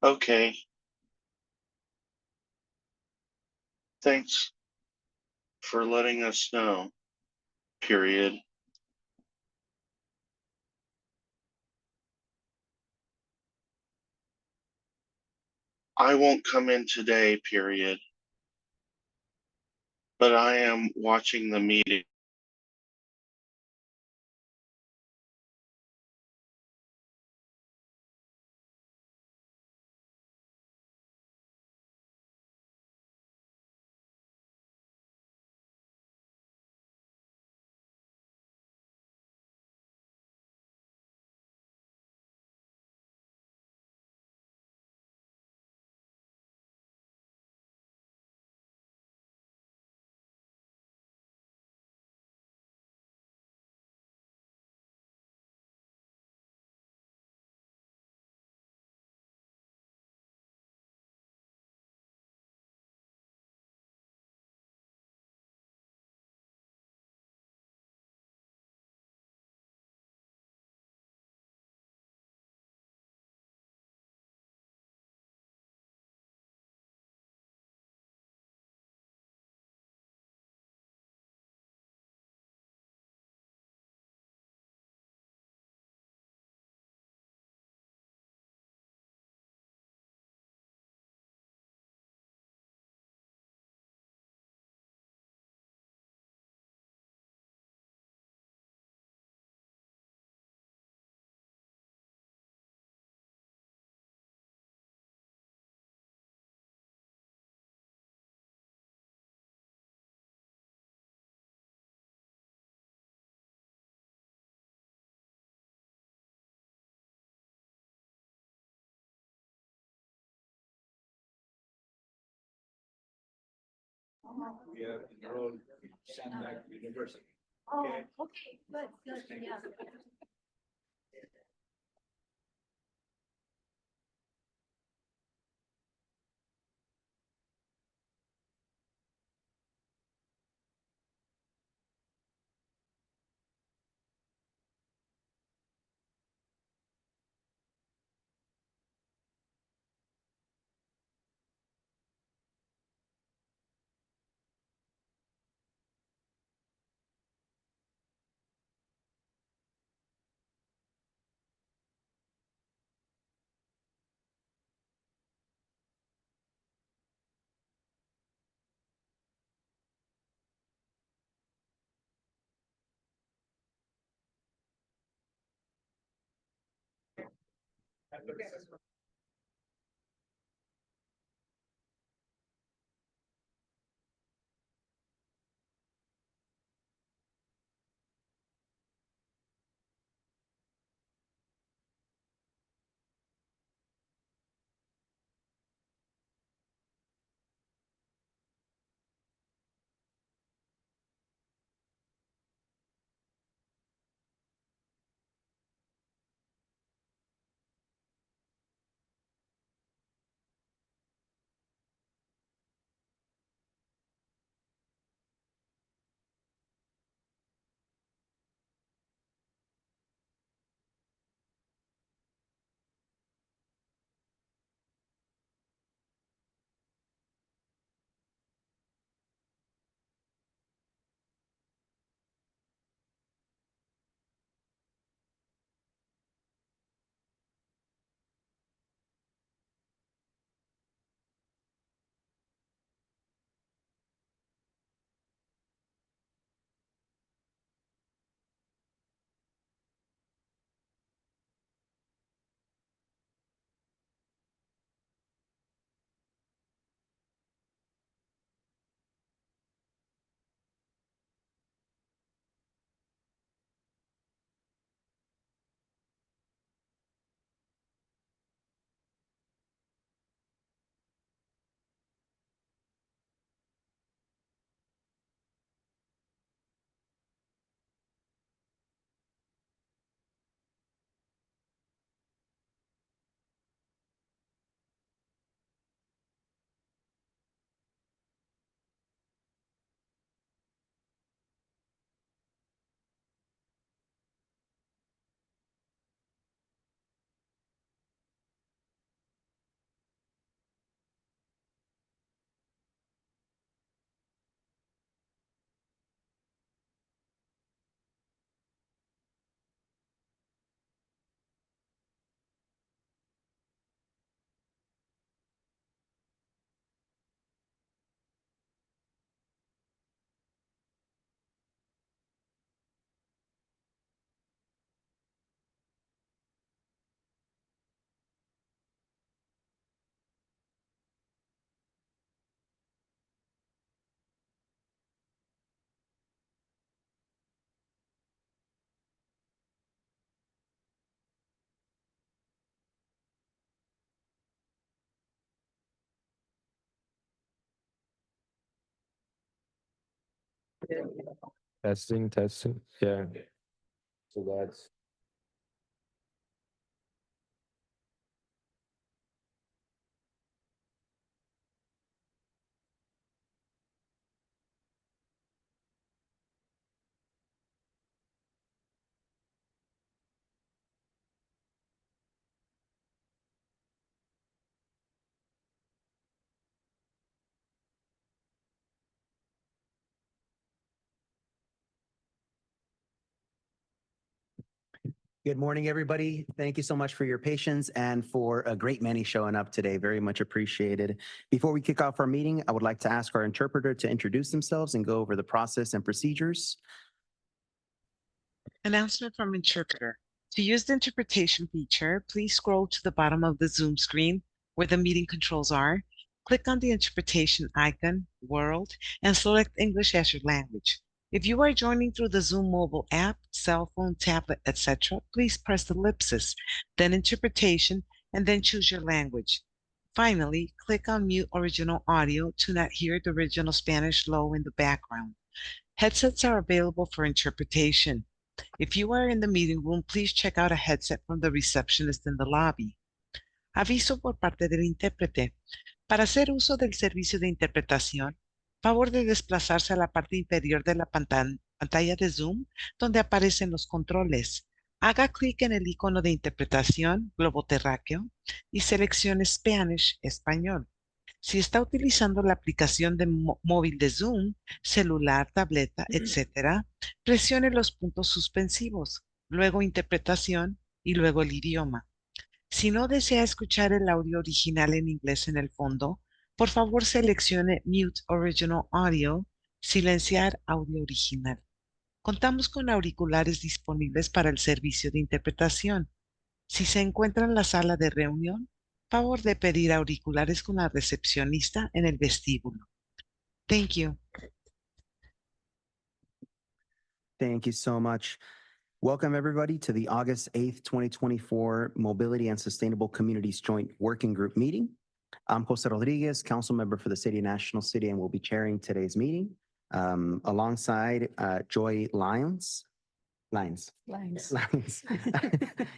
Okay. Thanks for letting us know. Period. I won't come in today, period. But I am watching the meeting. We are enrolled in SANDAG University. Okay, good, yeah. Testing, testing. Yeah. So that's. Good morning, everybody. Thank you so much for your patience and for a great many showing up today. Very much appreciated. Before we kick off our meeting, I would like to ask our interpreter to introduce themselves and go over the process and procedures. Announcement from interpreter. To use the interpretation feature, please scroll to the bottom of the Zoom screen where the meeting controls are. Click on the interpretation icon, world, and select English as your language. If you are joining through the Zoom mobile app, cell phone, tablet, etc., please press the ellipsis, then interpretation, and then choose your language. Finally, click on mute original audio to not hear the original Spanish low in the background. Headsets are available for interpretation. If you are in the meeting room, please check out a headset from the receptionist in the lobby. Aviso por parte del intérprete. Para hacer uso del servicio de interpretación, favor de desplazarse a la parte inferior de la pantalla de Zoom, donde aparecen los controles. Haga clic en el icono de interpretación, globo terráqueo, y seleccione Spanish, español. Si está utilizando la aplicación de móvil de Zoom, celular, tableta, etc., presione los puntos suspensivos, luego interpretación y luego el idioma. Si no desea escuchar el audio original en inglés en el fondo, por favor seleccione Mute Original Audio, silenciar audio original. Contamos con auriculares disponibles para el servicio de interpretación. Si se encuentra en la sala de reunión, favor de pedir auriculares con la recepcionista en el vestíbulo. Thank you. Thank you so much. Welcome, everybody, to the August 8th, 2024 Mobility and Sustainable Communities Joint Working Group meeting. I'm Jose Rodriguez, council member for the City of National City, and will be chairing today's meeting alongside Joy Lyons,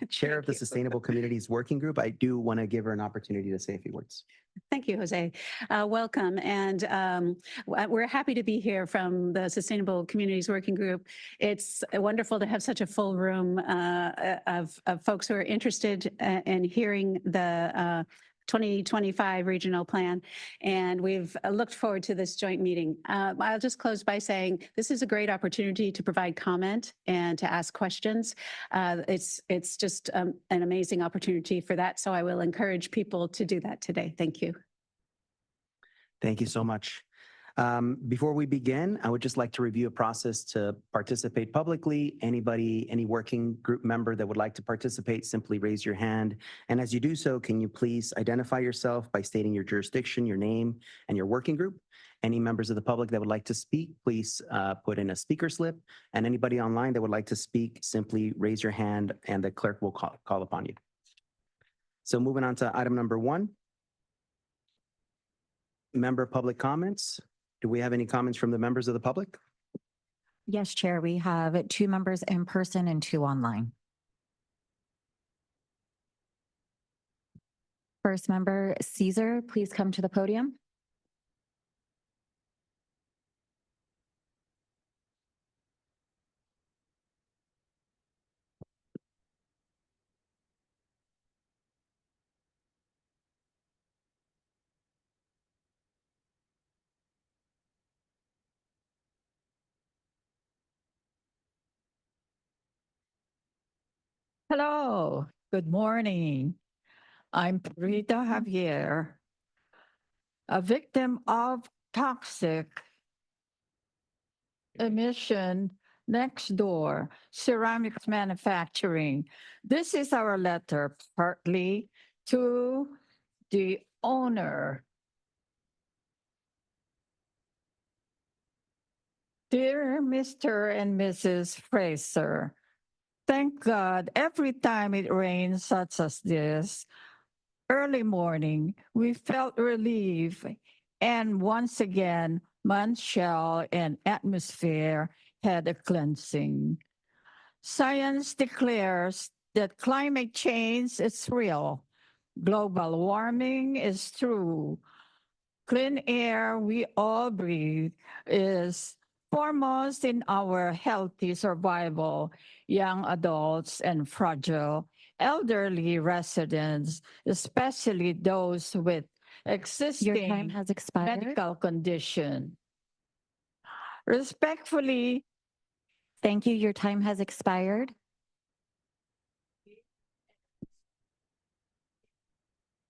Chair of the Sustainable Communities Working Group. I do want to give her an opportunity to say a few words. Thank you, Jose. Welcome. And we're happy to be here from the Sustainable Communities Working Group. It's wonderful to have such a full room of folks who are interested in hearing the 2025 regional plan, and we've looked forward to this joint meeting. I'll just close by saying this is a great opportunity to provide comment and to ask questions. It's just an amazing opportunity for that, so I will encourage people to do that today. Thank you. Thank you so much. Before we begin, I would just like to review a process to participate publicly. Anybody, any working group member that would like to participate, simply raise your hand. And as you do so, can you please identify yourself by stating your jurisdiction, your name, and your working group? Any members of the public that would like to speak, please put in a speaker slip. And anybody online that would like to speak, simply raise your hand and the clerk will call upon you. So moving on to item number 1. Member public comments. Do we have any comments from the members of the public? Yes, Chair, we have 2 members in person and 2 online. First member, Caesar, please come to the podium. Hello, good morning. I'm Rita Javier, a victim of toxic emission next door, ceramics manufacturing. This is our letter partly to the owner. Dear Mr. and Mrs. Fraser, thank God every time it rains such as this, early morning, we felt relief and once again man's shell and atmosphere had a cleansing. Science declares that climate change is real. Global warming is true. Clean air we all breathe is foremost in our healthy survival. Young adults and fragile elderly residents, especially those with Your time existing has expired. medical condition. Respectfully, Thank you. Your time has expired.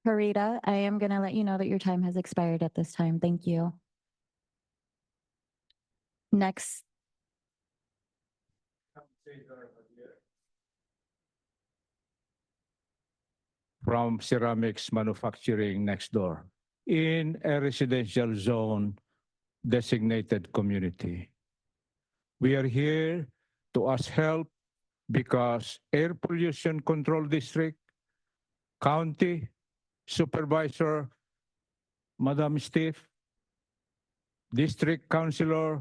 Harita, I am going to let you know that your time has expired at this time. Thank you. Next, From ceramics manufacturing next door in a residential zone designated community. We are here to ask help because Air Pollution Control District, County Supervisor, Madam Steve, District Councilor,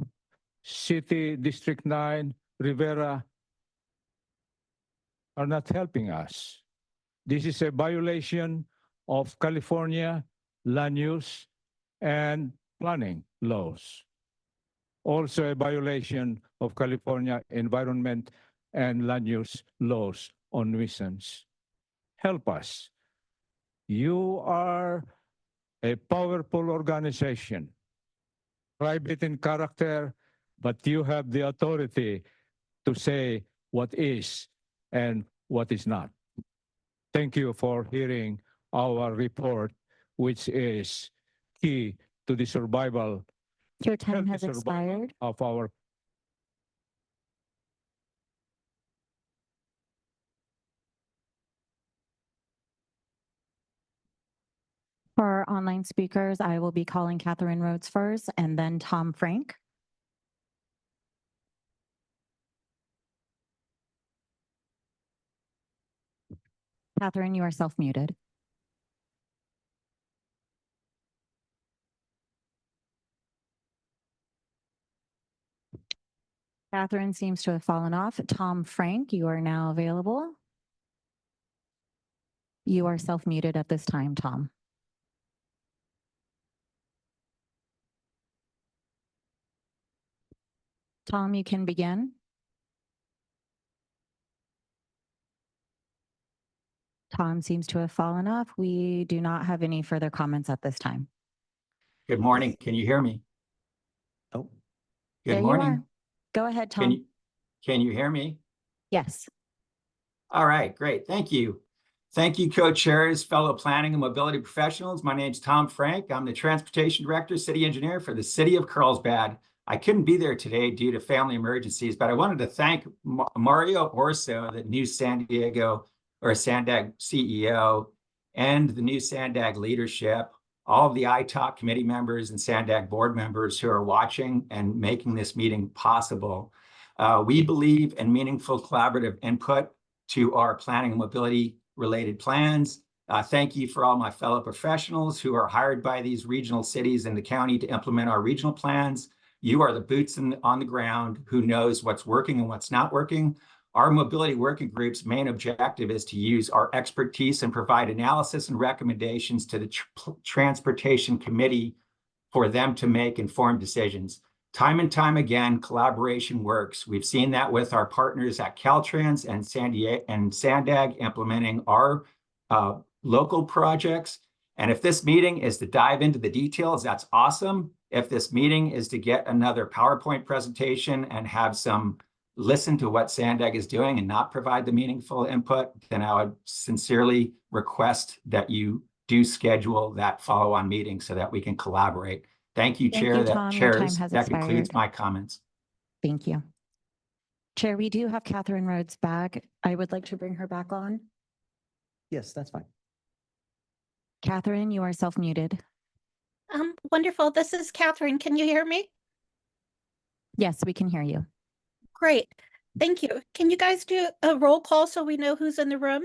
City District 9, Rivera, are not helping us. This is a violation of California land use and planning laws. Also a violation of California environment and land use laws on nuisance. Help us. You are a powerful organization, private in character, but you have the authority to say what is and what is not. Thank you for hearing our report, which is key to the survival your time healthy has survival expired. of our For our online speakers, I will be calling Catherine Rhodes first and then Tom Frank. Catherine, you are self-muted. Catherine seems to have fallen off. Tom Frank, you are now available. You are self-muted at this time, Tom. Tom, you can begin. Tom seems to have fallen off. We do not have any further comments at this time. Good morning. Can you hear me? Oh, Good There you morning. are. Go ahead, Can Tom. you hear me? Yes. All right, great. Thank you. Thank you, co-chairs, fellow planning and mobility professionals. My name's Tom Frank. I'm the transportation director, city engineer for the city of Carlsbad. I couldn't be there today due to family emergencies, but I wanted to thank Mario Orso, the new San Diego or SANDAG CEO, and the new SANDAG leadership, all of the ITALK committee members and SANDAG board members who are watching and making this meeting possible. We believe in meaningful collaborative input to our planning and mobility related plans. Thank you for all my fellow professionals who are hired by these regional cities and the county to implement our regional plans. You are the boots on the ground who knows what's working and what's not working. Our mobility working group's main objective is to use our expertise and provide analysis and recommendations to the Transportation Committee for them to make informed decisions. Time and time again, collaboration works. We've seen that with our partners at Caltrans and SANDAG implementing our local projects. And if this meeting is to dive into the details, that's awesome. If this meeting is to get another PowerPoint presentation and have some listen to what SANDAG is doing and not provide the meaningful input, then I would sincerely request that you do schedule that follow-on meeting so that we can collaborate. Thank you, Thank Chair. you, Tom. Your time Chairs, has that concludes expired. my comments. Thank you. Chair, we do have Catherine Rhodes back. I would like to bring her back on. yes, that's fine. Catherine, you are self-muted. Wonderful. This is Catherine. Can you hear me? Yes, we can hear you. Great. Thank you. Can you guys do a roll call so we know who's in the room?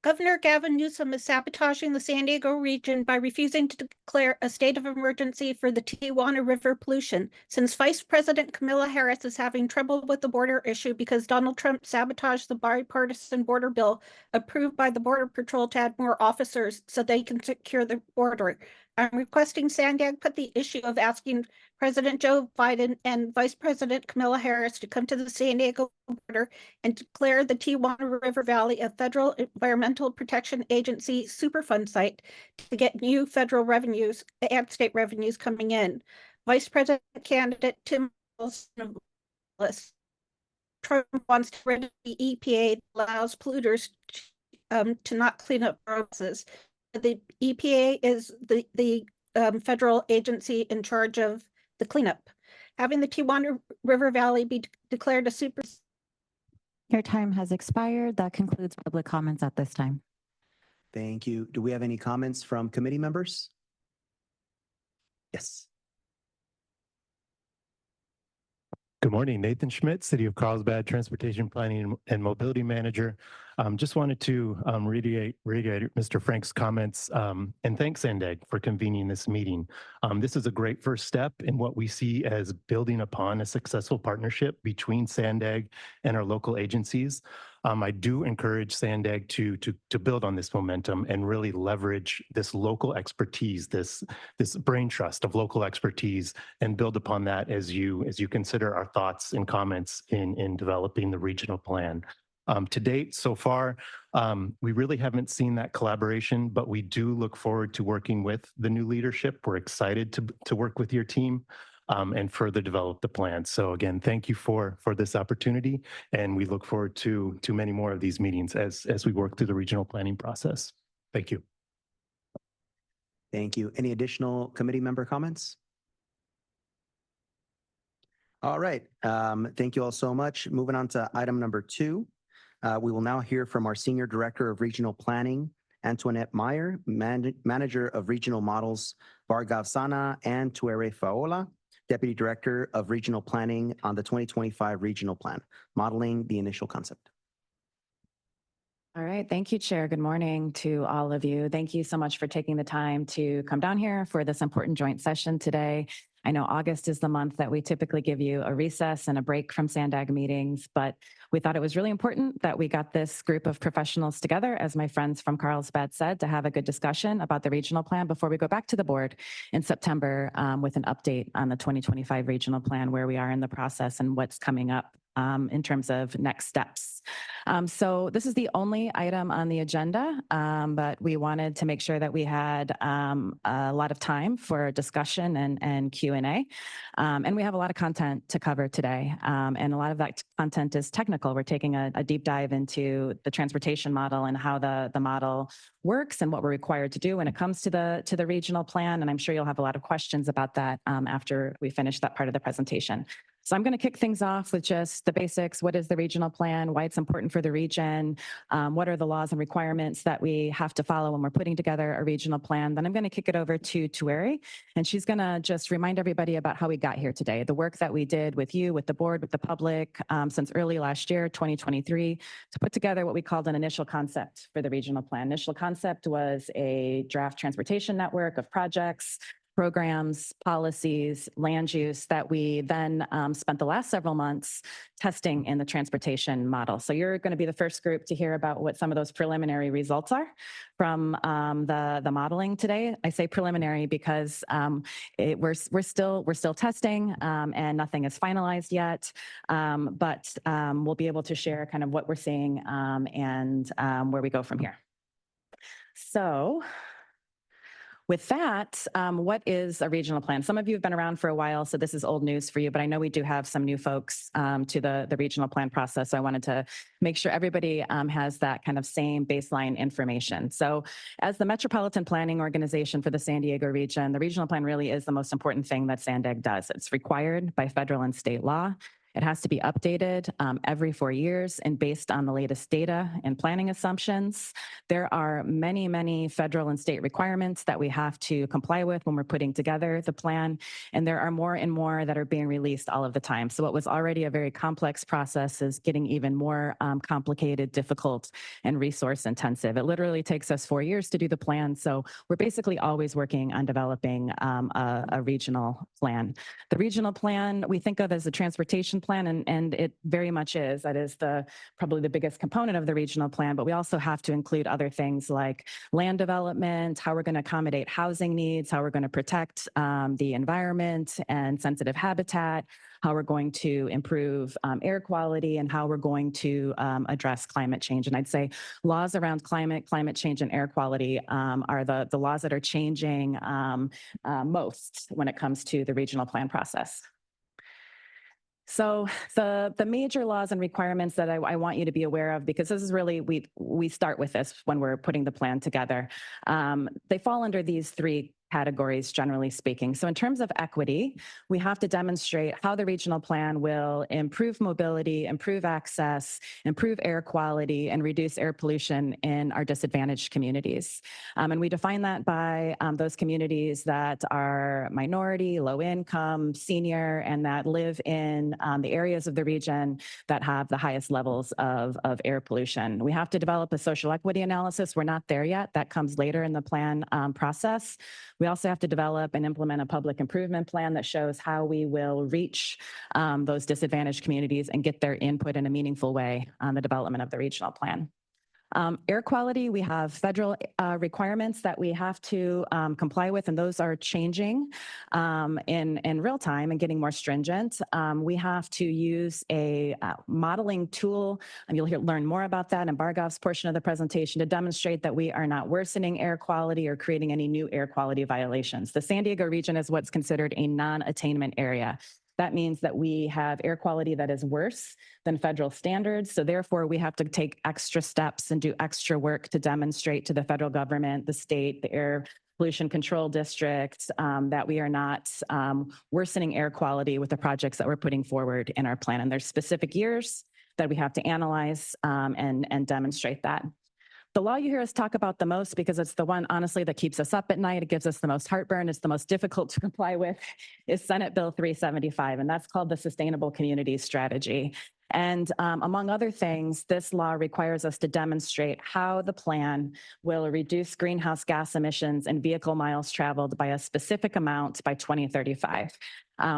Governor Gavin Newsom is sabotaging the San Diego region by refusing to declare a state of emergency for the Tijuana River pollution, since Vice President Kamala Harris is having trouble with the border issue because Donald Trump sabotaged the bipartisan border bill approved by the Border Patrol to add more officers so they can secure the border. I'm requesting SANDAG put the issue of asking President Joe Biden and Vice President Kamala Harris to come to the San Diego border and declare the Tijuana River Valley a federal environmental protection agency Superfund site to get new federal revenues and state revenues coming in. Vice President candidate Tim Wilson Trump wants to rid of the EPA that allows polluters to not clean up processes. The EPA is the federal agency in charge of the cleanup. Having the Tijuana River Valley be declared a super. Your time has expired. That concludes public comments at this time. Thank you. Do we have any comments from committee members? Yes. Good morning, Nathan Schmidt, City of Carlsbad Transportation Planning and Mobility Manager. Just wanted to reiterate Mr. Frank's comments and thank SANDAG for convening this meeting. This is a great first step in what we see as building upon a successful partnership between SANDAG and our local agencies. I do encourage SANDAG to build on this momentum and really leverage this local expertise, this brain trust of local expertise, and build upon that as you consider our thoughts and comments in developing the regional plan. To date, so far, we really haven't seen that collaboration, but we do look forward to working with the new leadership. We're excited to work with your team and further develop the plan. So again, thank you for this opportunity, and we look forward to many more of these meetings as we work through the regional planning process. Thank you. Thank you. Any additional committee member comments? All right. Thank you all so much. Moving on to item number 2. We will now hear from our Senior Director of Regional Planning, Antoinette Meyer, Manager of Regional Models, Vargav Sana, and Tuere Faola, Deputy Director of Regional Planning on the 2025 Regional Plan, modeling the initial concept. All right. Thank you, Chair. Good morning to all of you. Thank you so much for taking the time to come down here for this important joint session today. I know August is the month that we typically give you a recess and a break from SANDAG meetings, but we thought it was really important that we got this group of professionals together, as my friends from Carlsbad said, to have a good discussion about the regional plan before we go back to the board in September with an update on the 2025 regional plan, where we are in the process and what's coming up in terms of next steps. So this is the only item on the agenda, but we wanted to make sure that we had a lot of time for discussion and Q&A. And we have a lot of content to cover today. And a lot of that content is technical. We're taking a deep dive into the transportation model and how the model works and what we're required to do when it comes to the regional plan. And I'm sure you'll have a lot of questions about that after we finish that part of the presentation. So I'm going to kick things off with just the basics. What is the regional plan? Why it's important for the region? What are the laws and requirements that we have to follow when we're putting together a regional plan? Then I'm going to kick it over to Tuere, and she's going to just remind everybody about how we got here today, the work that we did with you, with the board, with the public since early last year, 2023, to put together what we called an initial concept for the regional plan. Initial concept was a draft transportation network of projects, programs, policies, land use that we then spent the last several months testing in the transportation model. So you're going to be the first group to hear about what some of those preliminary results are from the modeling today. I say preliminary because we're still testing and nothing is finalized yet, but we'll be able to share kind of what we're seeing and where we go from here. So with that, what is a regional plan? Some of you have been around for a while, so this is old news for you, but I know we do have some new folks to the regional plan process. So I wanted to make sure everybody has that kind of same baseline information. So as the Metropolitan Planning Organization for the San Diego region, the regional plan really is the most important thing that SANDAG does. It's required by federal and state law. It has to be updated every 4 years and based on the latest data and planning assumptions. There are many, many federal and state requirements that we have to comply with when we're putting together the plan, and there are more and more that are being released all of the time. So what was already a very complex process is getting even more complicated, difficult, and resource intensive. It literally takes us 4 years to do the plan, so we're basically always working on developing a regional plan. The regional plan we think of as a transportation plan, and it very much is. That is probably the biggest component of the regional plan, but we also have to include other things like land development, how we're going to accommodate housing needs, how we're going to protect the environment and sensitive habitat, how we're going to improve air quality, and how we're going to address climate change. And I'd say laws around climate change, and air quality are the laws that are changing most when it comes to the regional plan process. So the major laws and requirements that I want you to be aware of, because this is really, we start with this when we're putting the plan together. They fall under these three categories, generally speaking. So in terms of equity, we have to demonstrate how the regional plan will improve mobility, improve access, improve air quality, and reduce air pollution in our disadvantaged communities. And we define that by those communities that are minority, low income, senior, and that live in the areas of the region that have the highest levels of air pollution. We have to develop a social equity analysis. We're not there yet. That comes later in the plan process. We also have to develop and implement a public improvement plan that shows how we will reach those disadvantaged communities and get their input in a meaningful way on the development of the regional plan. Air quality, we have federal requirements that we have to comply with, and those are changing in real time and getting more stringent. We have to use a modeling tool, and you'll learn more about that in Bargov's portion of the presentation, to demonstrate that we are not worsening air quality or creating any new air quality violations. The San Diego region is what's considered a non-attainment area. That means that we have air quality that is worse than federal standards. So therefore, we have to take extra steps and do extra work to demonstrate to the federal government, the state, the air pollution control district, that we are not worsening air quality with the projects that we're putting forward in our plan. And there's specific years that we have to analyze and demonstrate that. The law you hear us talk about the most, because it's the one, honestly, that keeps us up at night, it gives us the most heartburn, it's the most difficult to comply with, is Senate Bill 375, and that's called the Sustainable Communities Strategy. And among other things, this law requires us to demonstrate how the plan will reduce greenhouse gas emissions and vehicle miles traveled by a specific amount by 2035.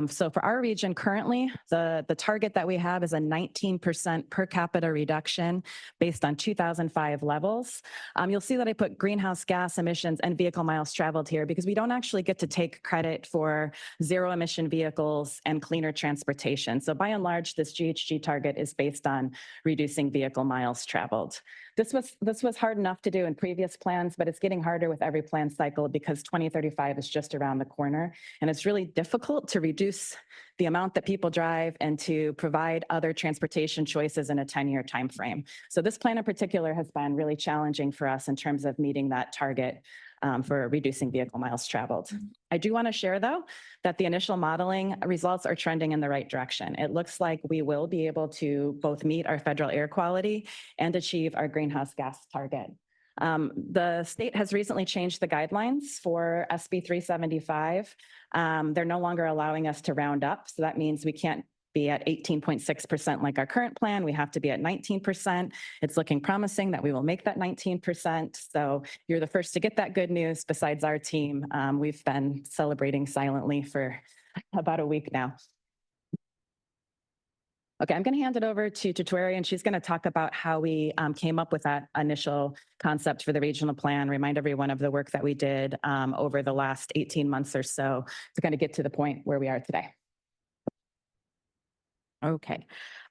So for our region currently, the target that we have is a 19% per capita reduction based on 2005 levels. You'll see that I put greenhouse gas emissions and vehicle miles traveled here because we don't actually get to take credit for zero emission vehicles and cleaner transportation. So by and large, this GHG target is based on reducing vehicle miles traveled. This was hard enough to do in previous plans, but it's getting harder with every plan cycle because 2035 is just around the corner. And it's really difficult to reduce the amount that people drive and to provide other transportation choices in a 10-year timeframe. So this plan in particular has been really challenging for us in terms of meeting that target for reducing vehicle miles traveled. I do want to share, though, that the initial modeling results are trending in the right direction. It looks like we will be able to both meet our federal air quality and achieve our greenhouse gas target. The state has recently changed the guidelines for SB 375. They're no longer allowing us to round up, so that means we can't be at 18.6% like our current plan. We have to be at 19%. It's looking promising that we will make that 19%. So you're the first to get that good news besides our team. We've been celebrating silently for about a week now. Okay, I'm going to hand it over to Tutuari, and she's going to talk about how we came up with that initial concept for the regional plan, remind everyone of the work that we did over the last 18 months or so to kind of get to the point where we are today. Okay.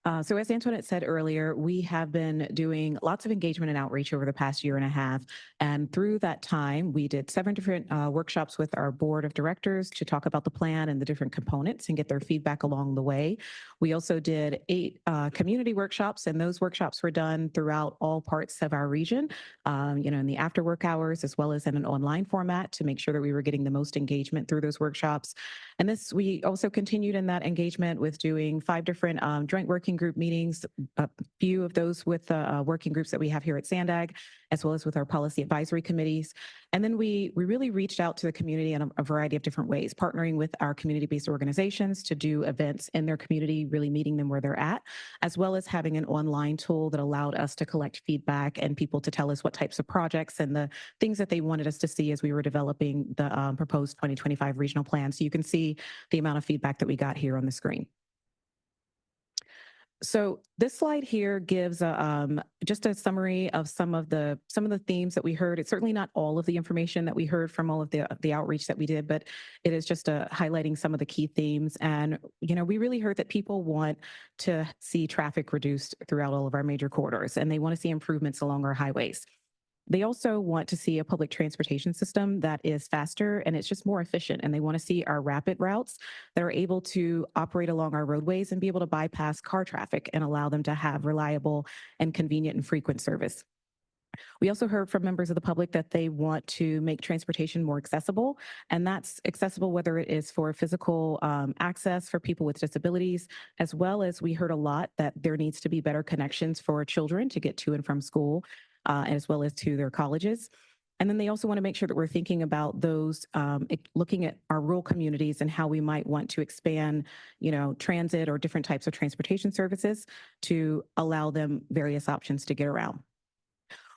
So as Antoinette said earlier, we have been doing lots of engagement and outreach over the past year and a half. And through that time, we did 7 different workshops with our board of directors to talk about the plan and the different components and get their feedback along the way. We also did 8 community workshops, and those workshops were done throughout all parts of our region, in the after work hours, as well as in an online format to make sure that we were getting the most engagement through those workshops. And we also continued in that engagement with doing 5 different joint working group meetings, a few of those with working groups that we have here at SANDAG, as well as with our policy advisory committees. And then we really reached out to the community in a variety of different ways, partnering with our community-based organizations to do events in their community, really meeting them where they're at, as well as having an online tool that allowed us to collect feedback and people to tell us what types of projects and the things that they wanted us to see as we were developing the proposed 2025 regional plan. So you can see the amount of feedback that we got here on the screen. So this slide here gives just a summary of some of the themes that we heard. It's certainly not all of the information that we heard from all of the outreach that we did, but it is just highlighting some of the key themes. And we really heard that people want to see traffic reduced throughout all of our major corridors, and they want to see improvements along our highways. They also want to see a public transportation system that is faster and it's just more efficient. And they want to see our rapid routes that are able to operate along our roadways and be able to bypass car traffic and allow them to have reliable and convenient and frequent service. We also heard from members of the public that they want to make transportation more accessible, and that's accessible whether it is for physical access for people with disabilities, as well as we heard a lot that there needs to be better connections for children to get to and from school, as well as to their colleges. And then they also want to make sure that we're thinking about those, looking at our rural communities and how we might want to expand, transit or different types of transportation services to allow them various options to get around.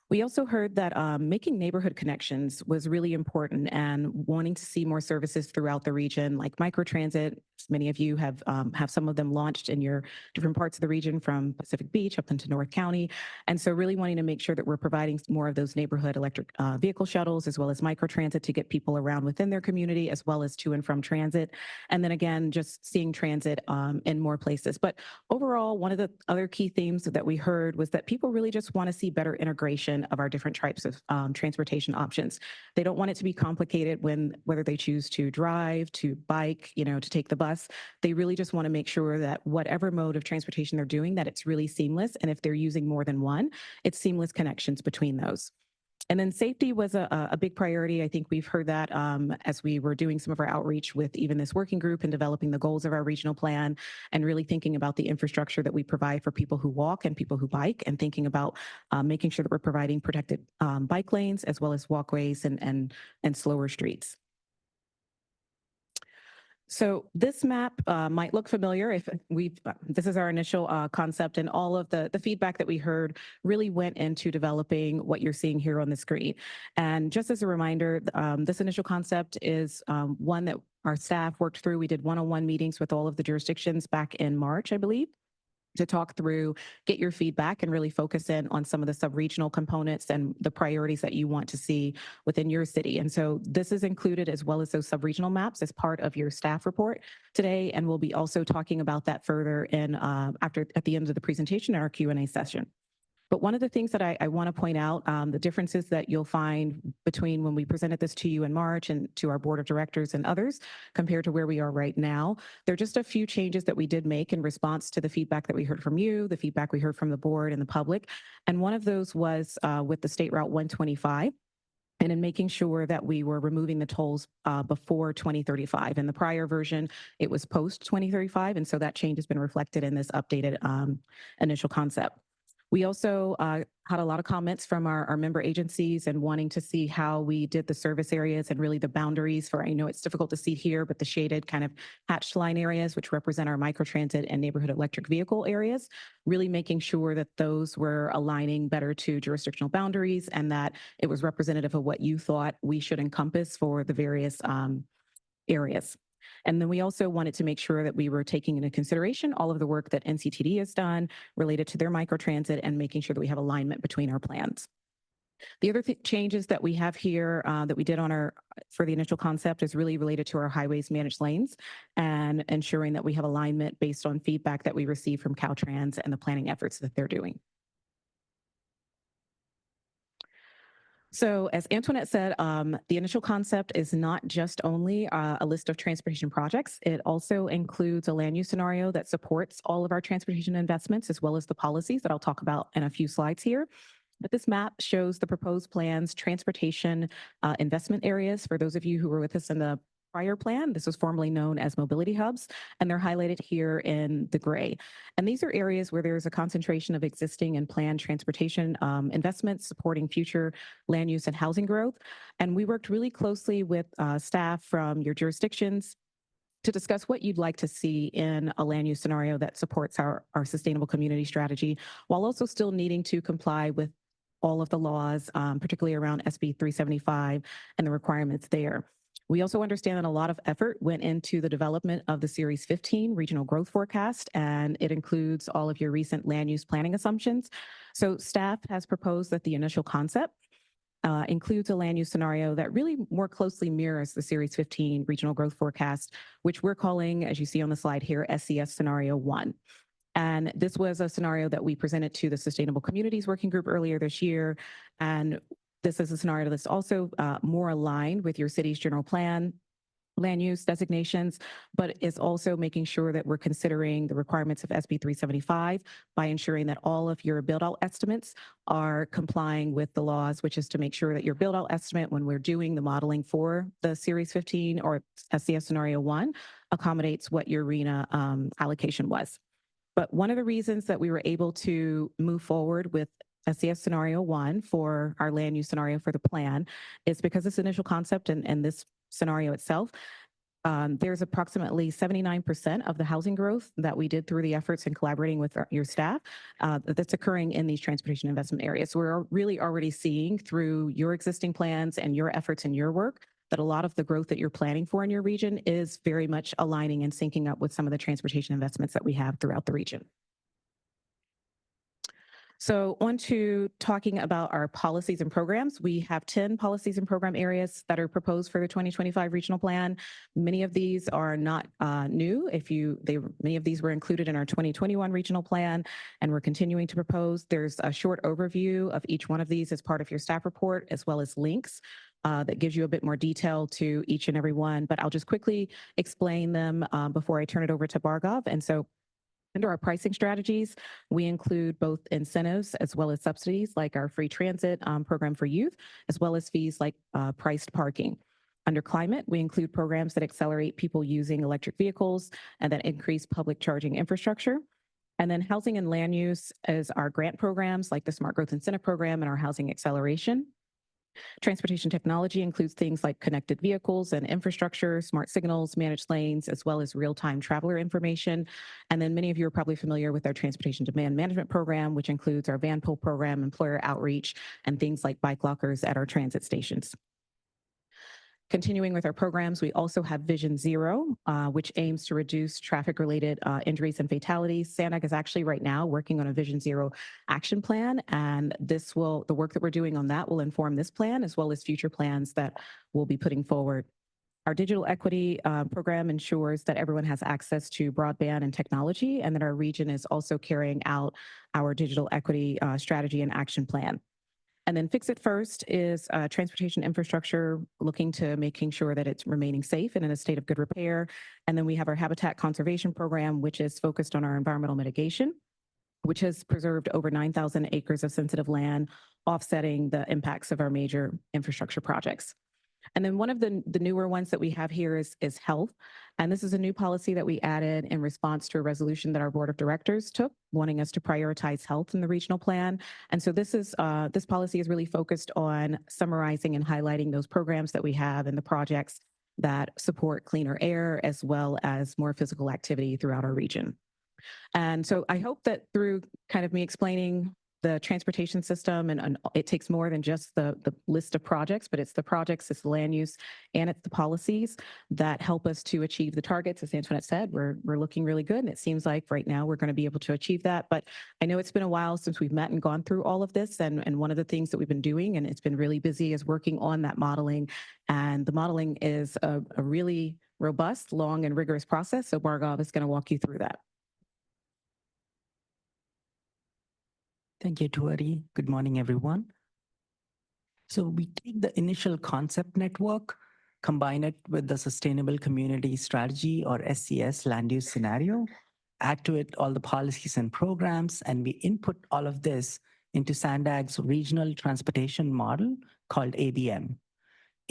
We also heard that making neighborhood connections was really important and wanting to see more services throughout the region, like microtransit. Many of you have some of them launched in your different parts of the region, from Pacific Beach up into North County. And so really wanting to make sure that we're providing more of those neighborhood electric vehicle shuttles, as well as microtransit to get people around within their community, as well as to and from transit. And then again, just seeing transit in more places. But overall, one of the other key themes that we heard was that people really just want to see better integration of our different types of transportation options. They don't want it to be complicated whether they choose to drive, to bike, to take the bus. They really just want to make sure that whatever mode of transportation they're doing, that it's really seamless. And if they're using more than one, it's seamless connections between those. And then safety was a big priority. I think we've heard that as we were doing some of our outreach with even this working group and developing the goals of our regional plan, and really thinking about the infrastructure that we provide for people who walk and people who bike, and thinking about making sure that we're providing protected bike lanes, as well as walkways and slower streets. So this map might look familiar if this is our initial concept, and all of the feedback that we heard really went into developing what you're seeing here on the screen. And just as a reminder, this initial concept is one that our staff worked through. We did one-on-one meetings with all of the jurisdictions back in March, I believe, to talk through, get your feedback, and really focus in on some of the sub-regional components and the priorities that you want to see within your city. And so this is included, as well as those sub-regional maps, as part of your staff report today. And we'll be also talking about that further in at the end of the presentation in our Q&A session. But one of the things that I want to point out, the differences that you'll find between when we presented this to you in March and to our board of directors and others compared to where we are right now, there are just a few changes that we did make in response to the feedback that we heard from you, the feedback we heard from the board and the public. And one of those was with the State Route 125. And in making sure that we were removing the tolls before 2035. In the prior version, it was post 2035. And so that change has been reflected in this updated initial concept. We also had a lot of comments from our member agencies and wanting to see how we did the service areas and really the boundaries for, I know it's difficult to see here, but the shaded kind of hatched line areas, which represent our microtransit and neighborhood electric vehicle areas, really making sure that those were aligning better to jurisdictional boundaries and that it was representative of what you thought we should encompass for the various areas. And then we also wanted to make sure that we were taking into consideration all of the work that NCTD has done related to their microtransit and making sure that we have alignment between our plans. The other changes that we have here that we did for the initial concept is really related to our highways managed lanes and ensuring that we have alignment based on feedback that we receive from Caltrans and the planning efforts that they're doing. So as Antoinette said, the initial concept is not just only a list of transportation projects. It also includes a land use scenario that supports all of our transportation investments, as well as the policies that I'll talk about in a few slides here. But this map shows the proposed plan's transportation investment areas. For those of you who were with us in the prior plan, this was formerly known as mobility hubs, and they're highlighted here in the gray. And these are areas where there's a concentration of existing and planned transportation investments supporting future land use and housing growth. And we worked really closely with staff from your jurisdictions to discuss what you'd like to see in a land use scenario that supports our sustainable community strategy, while also still needing to comply with all of the laws, particularly around SB 375 and the requirements there. We also understand that a lot of effort went into the development of the Series 15 Regional Growth Forecast, and it includes all of your recent land use planning assumptions. So staff has proposed that the initial concept includes a land use scenario that really more closely mirrors the Series 15 Regional Growth Forecast, which we're calling, as you see on the slide here, SCS Scenario 1. And this was a scenario that we presented to the Sustainable Communities Working Group earlier this year. And this is a scenario that's also more aligned with your city's general plan, land use designations, but is also making sure that we're considering the requirements of SB 375 by ensuring that all of your build-out estimates are complying with the laws, which is to make sure that your build-out estimate when we're doing the modeling for the Series 15 or SCS Scenario 1 accommodates what your RENA allocation was. But one of the reasons that we were able to move forward with SCS Scenario 1 for our land use scenario for the plan is because this initial concept and this scenario itself, there's approximately 79% of the housing growth that we did through the efforts in collaborating with your staff that's occurring in these transportation investment areas. So we're really already seeing through your existing plans and your efforts and your work that a lot of the growth that you're planning for in your region is very much aligning and syncing up with some of the transportation investments that we have throughout the region. So on to talking about our policies and programs. We have 10 policies and program areas that are proposed for the 2025 regional plan. Many of these are not new. Many of these were included in our 2021 regional plan, and we're continuing to propose. There's a short overview of each one of these as part of your staff report, as well as links that gives you a bit more detail to each and every one. But I'll just quickly explain them before I turn it over to Bhargav. And so under our pricing strategies, we include both incentives as well as subsidies, like our free transit program for youth, as well as fees like priced parking. Under climate, we include programs that accelerate people using electric vehicles and that increase public charging infrastructure. And then housing and land use is our grant programs like the Smart Growth Incentive Program and our housing acceleration. Transportation technology includes things like connected vehicles and infrastructure, smart signals, managed lanes, as well as real-time traveler information. And then many of you are probably familiar with our transportation demand management program, which includes our van pool program, employer outreach, and things like bike lockers at our transit stations. Continuing with our programs, we also have Vision Zero, which aims to reduce traffic-related injuries and fatalities. SANDAG is actually right now working on a Vision Zero action plan, and the work that we're doing on that will inform this plan as well as future plans that we'll be putting forward. Our digital equity program ensures that everyone has access to broadband and technology, and that our region is also carrying out our digital equity strategy and action plan. And then Fix It First is transportation infrastructure, looking to making sure that it's remaining safe and in a state of good repair. And then we have our habitat conservation program, which is focused on our environmental mitigation, which has preserved over 9,000 acres of sensitive land, offsetting the impacts of our major infrastructure projects. And then one of the newer ones that we have here is health. And this is a new policy that we added in response to a resolution that our board of directors took, wanting us to prioritize health in the regional plan. And so this policy is really focused on summarizing and highlighting those programs that we have and the projects that support cleaner air as well as more physical activity throughout our region. And so I hope that through kind of me explaining the transportation system, and it takes more than just the list of projects, but it's the projects, it's the land use, and it's the policies that help us to achieve the targets. As Antoinette said, we're looking really good, and it seems like right now we're going to be able to achieve that. But I know it's been a while since we've met and gone through all of this, and one of the things that we've been doing, and it's been really busy, is working on that modeling. And the modeling is a really robust, long, and rigorous process. So Bhargav is going to walk you through that. Thank you, Tuari. Good morning, everyone. So we take the initial concept network, combine it with the Sustainable Community Strategy or SCS land use scenario, add to it all the policies and programs, and we input all of this into SANDAG's regional transportation model called ABM.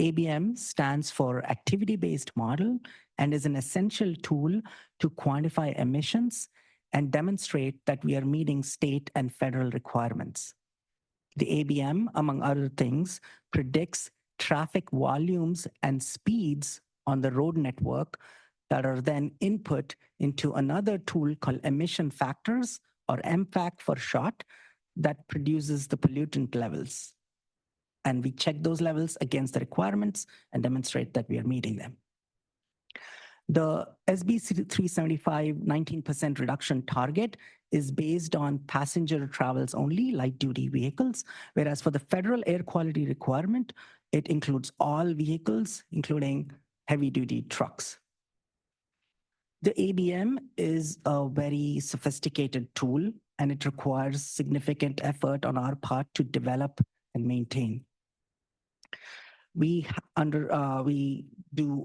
ABM stands for Activity-Based Model and is an essential tool to quantify emissions and demonstrate that we are meeting state and federal requirements. The ABM, among other things, predicts traffic volumes and speeds on the road network that are then input into another tool called emission factors, or MFAC for short, that produces the pollutant levels. And we check those levels against the requirements and demonstrate that we are meeting them. The SB 375 19% reduction target is based on passenger travels only, light duty vehicles, whereas for the federal air quality requirement, it includes all vehicles, including heavy duty trucks. The ABM is a very sophisticated tool, and it requires significant effort on our part to develop and maintain. We do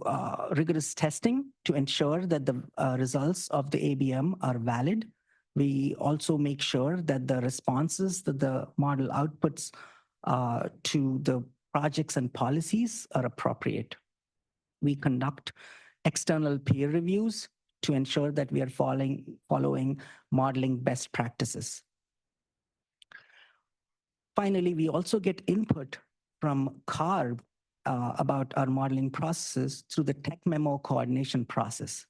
rigorous testing to ensure that the results of the ABM are valid. We also make sure that the responses that the model outputs to the projects and policies are appropriate. We conduct external peer reviews to ensure that we are following modeling best practices. Finally, we also get input from CARB about our modeling processes through the tech memo coordination process.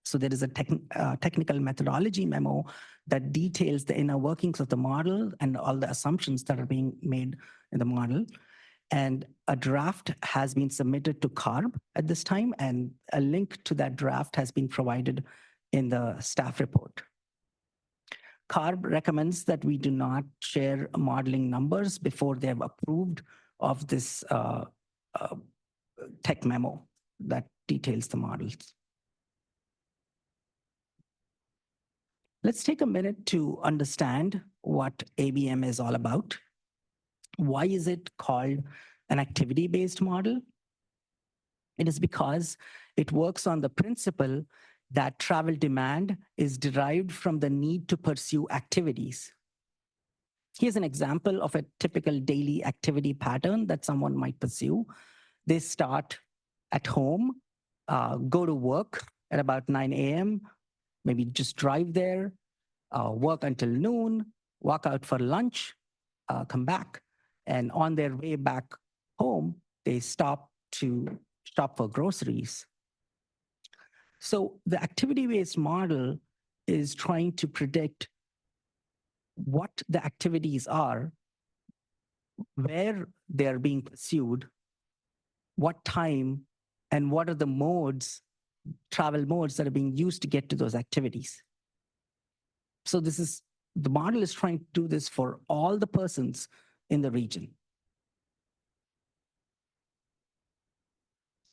So there is a technical methodology memo that details the inner workings of the model and all the assumptions that are being made in the model. And a draft has been submitted to CARB at this time, and a link to that draft has been provided in the staff report. CARB recommends that we do not share modeling numbers before they have approved of this tech memo that details the models. Let's take a minute to understand what ABM is all about. Why is it called an activity-based model? It is because it works on the principle that travel demand is derived from the need to pursue activities. Here's an example of a typical daily activity pattern that someone might pursue. They start at home, go to work at about 9 a.m., maybe just drive there, work until noon, walk out for lunch, come back, and on their way back home, they stop for groceries. So the activity-based model is trying to predict what the activities are, where they're being pursued, what time, and what are the modes, travel modes that are being used to get to those activities. So the model is trying to do this for all the persons in the region.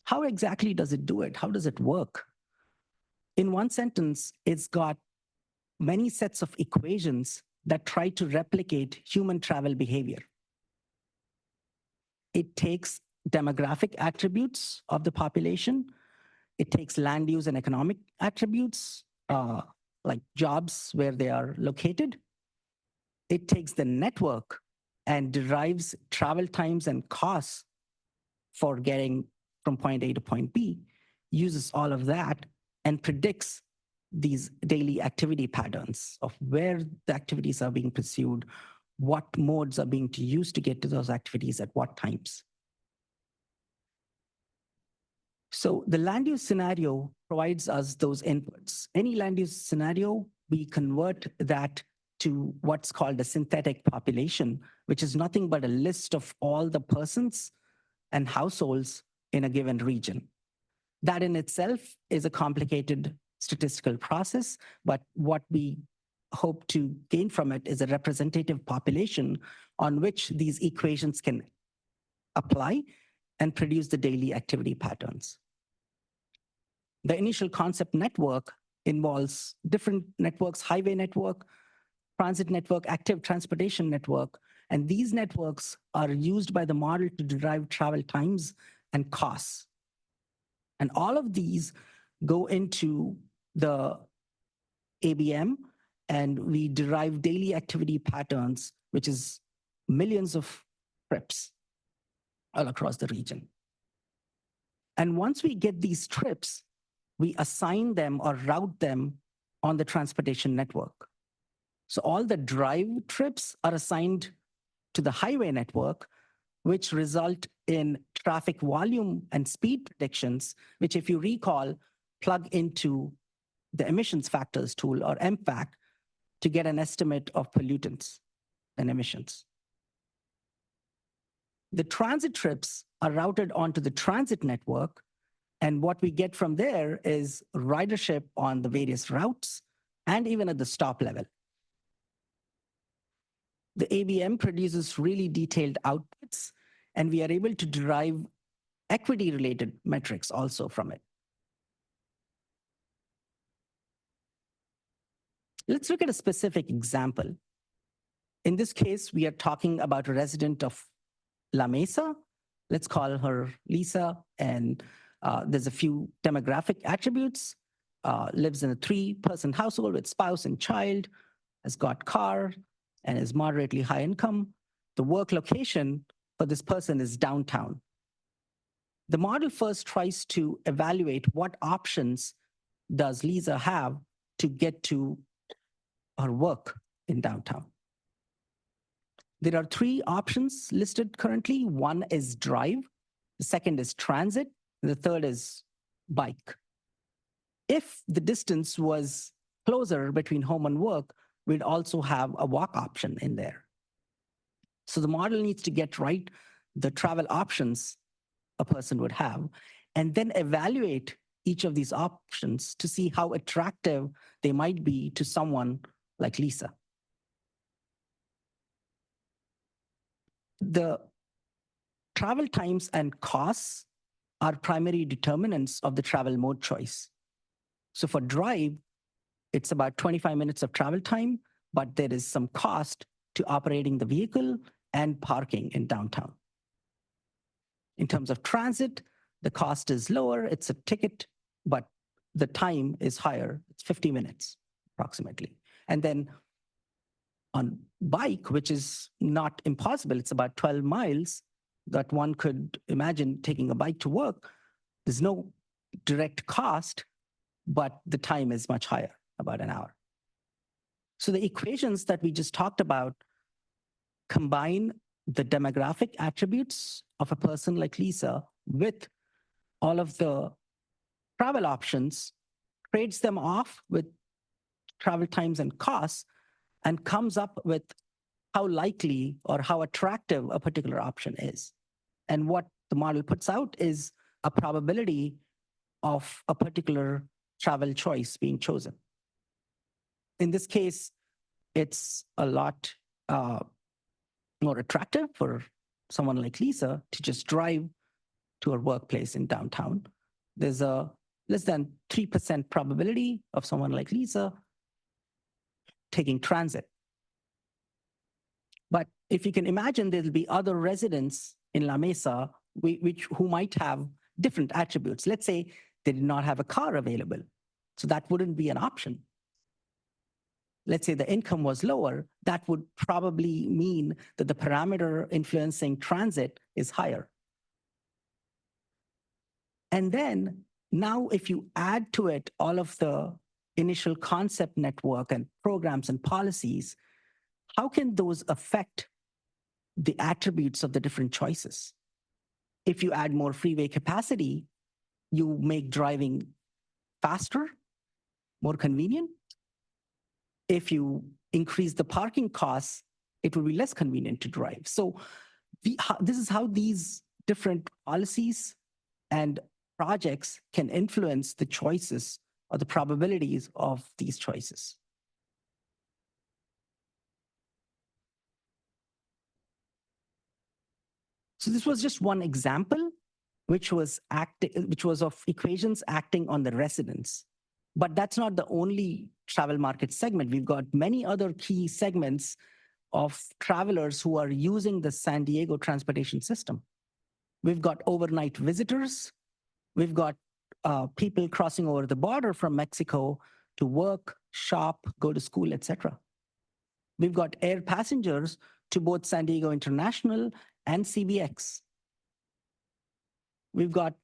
How exactly does it do it? How does it work? In one sentence, it's got many sets of equations that try to replicate human travel behavior. It takes demographic attributes of the population. It takes land use and economic attributes, like jobs where they are located. It takes the network and derives travel times and costs for getting from point A to point B, uses all of that and predicts these daily activity patterns of where the activities are being pursued, what modes are being used to get to those activities at what times. So the land use scenario provides us those inputs. Any land use scenario, we convert that to what's called a synthetic population, which is nothing but a list of all the persons and households in a given region. That in itself is a complicated statistical process, but what we hope to gain from it is a representative population on which these equations can apply and produce the daily activity patterns. The initial concept network involves different networks: highway network, transit network, active transportation network, and these networks are used by the model to derive travel times and costs. And all of these go into the ABM, and we derive daily activity patterns, which is millions of trips all across the region. And once we get these trips, we assign them or route them on the transportation network. So all the drive trips are assigned to the highway network, which result in traffic volume and speed predictions, which, if you recall, plug into the emissions factors tool, or MFAC, to get an estimate of pollutants and emissions. The transit trips are routed onto the transit network, and what we get from there is ridership on the various routes and even at the stop level. The ABM produces really detailed outputs, and we are able to derive equity-related metrics also from it. Let's look at a specific example. In this case, we are talking about a resident of La Mesa. Let's call her Lisa, and there's a few demographic attributes. Lives in a 3-person household with spouse and child, has got car, and is moderately high income. The work location for this person is downtown. The model first tries to evaluate what options does Lisa have to get to her work in downtown. There are 3 options listed currently. One is drive, the second is transit, and the third is bike. If the distance was closer between home and work, we'd also have a walk option in there. So the model needs to get right the travel options a person would have, and then evaluate each of these options to see how attractive they might be to someone like Lisa. The travel times and costs are primary determinants of the travel mode choice. So for drive, it's about 25 minutes of travel time, but there is some cost to operating the vehicle and parking in downtown. In terms of transit, the cost is lower. It's a ticket, but the time is higher. It's 50 minutes approximately. And then on bike, which is not impossible, it's about 12 miles that one could imagine taking a bike to work. There's no direct cost, but the time is much higher, about an hour. So the equations that we just talked about combine the demographic attributes of a person like Lisa with all of the travel options, trades them off with travel times and costs, and comes up with how likely or how attractive a particular option is. And what the model puts out is a probability of a particular travel choice being chosen. In this case, it's a lot more attractive for someone like Lisa to just drive to her workplace in downtown. There's a less than 3% probability of someone like Lisa taking transit. But if you can imagine, there'll be other residents in La Mesa who might have different attributes. Let's say they did not have a car available, so that wouldn't be an option. Let's say the income was lower, that would probably mean that the parameter influencing transit is higher. And then now if you add to it all of the initial concept network and programs and policies, how can those affect the attributes of the different choices? If you add more freeway capacity, you make driving faster, more convenient. If you increase the parking costs, it will be less convenient to drive. So this is how these different policies and projects can influence the choices or the probabilities of these choices. So this was just one example, which was of equations acting on the residents. But that's not the only travel market segment. We've got many other key segments of travelers who are using the San Diego transportation system. We've got overnight visitors. We've got people crossing over the border from Mexico to work, shop, go to school, etc. We've got air passengers to both San Diego International and CBX. We've got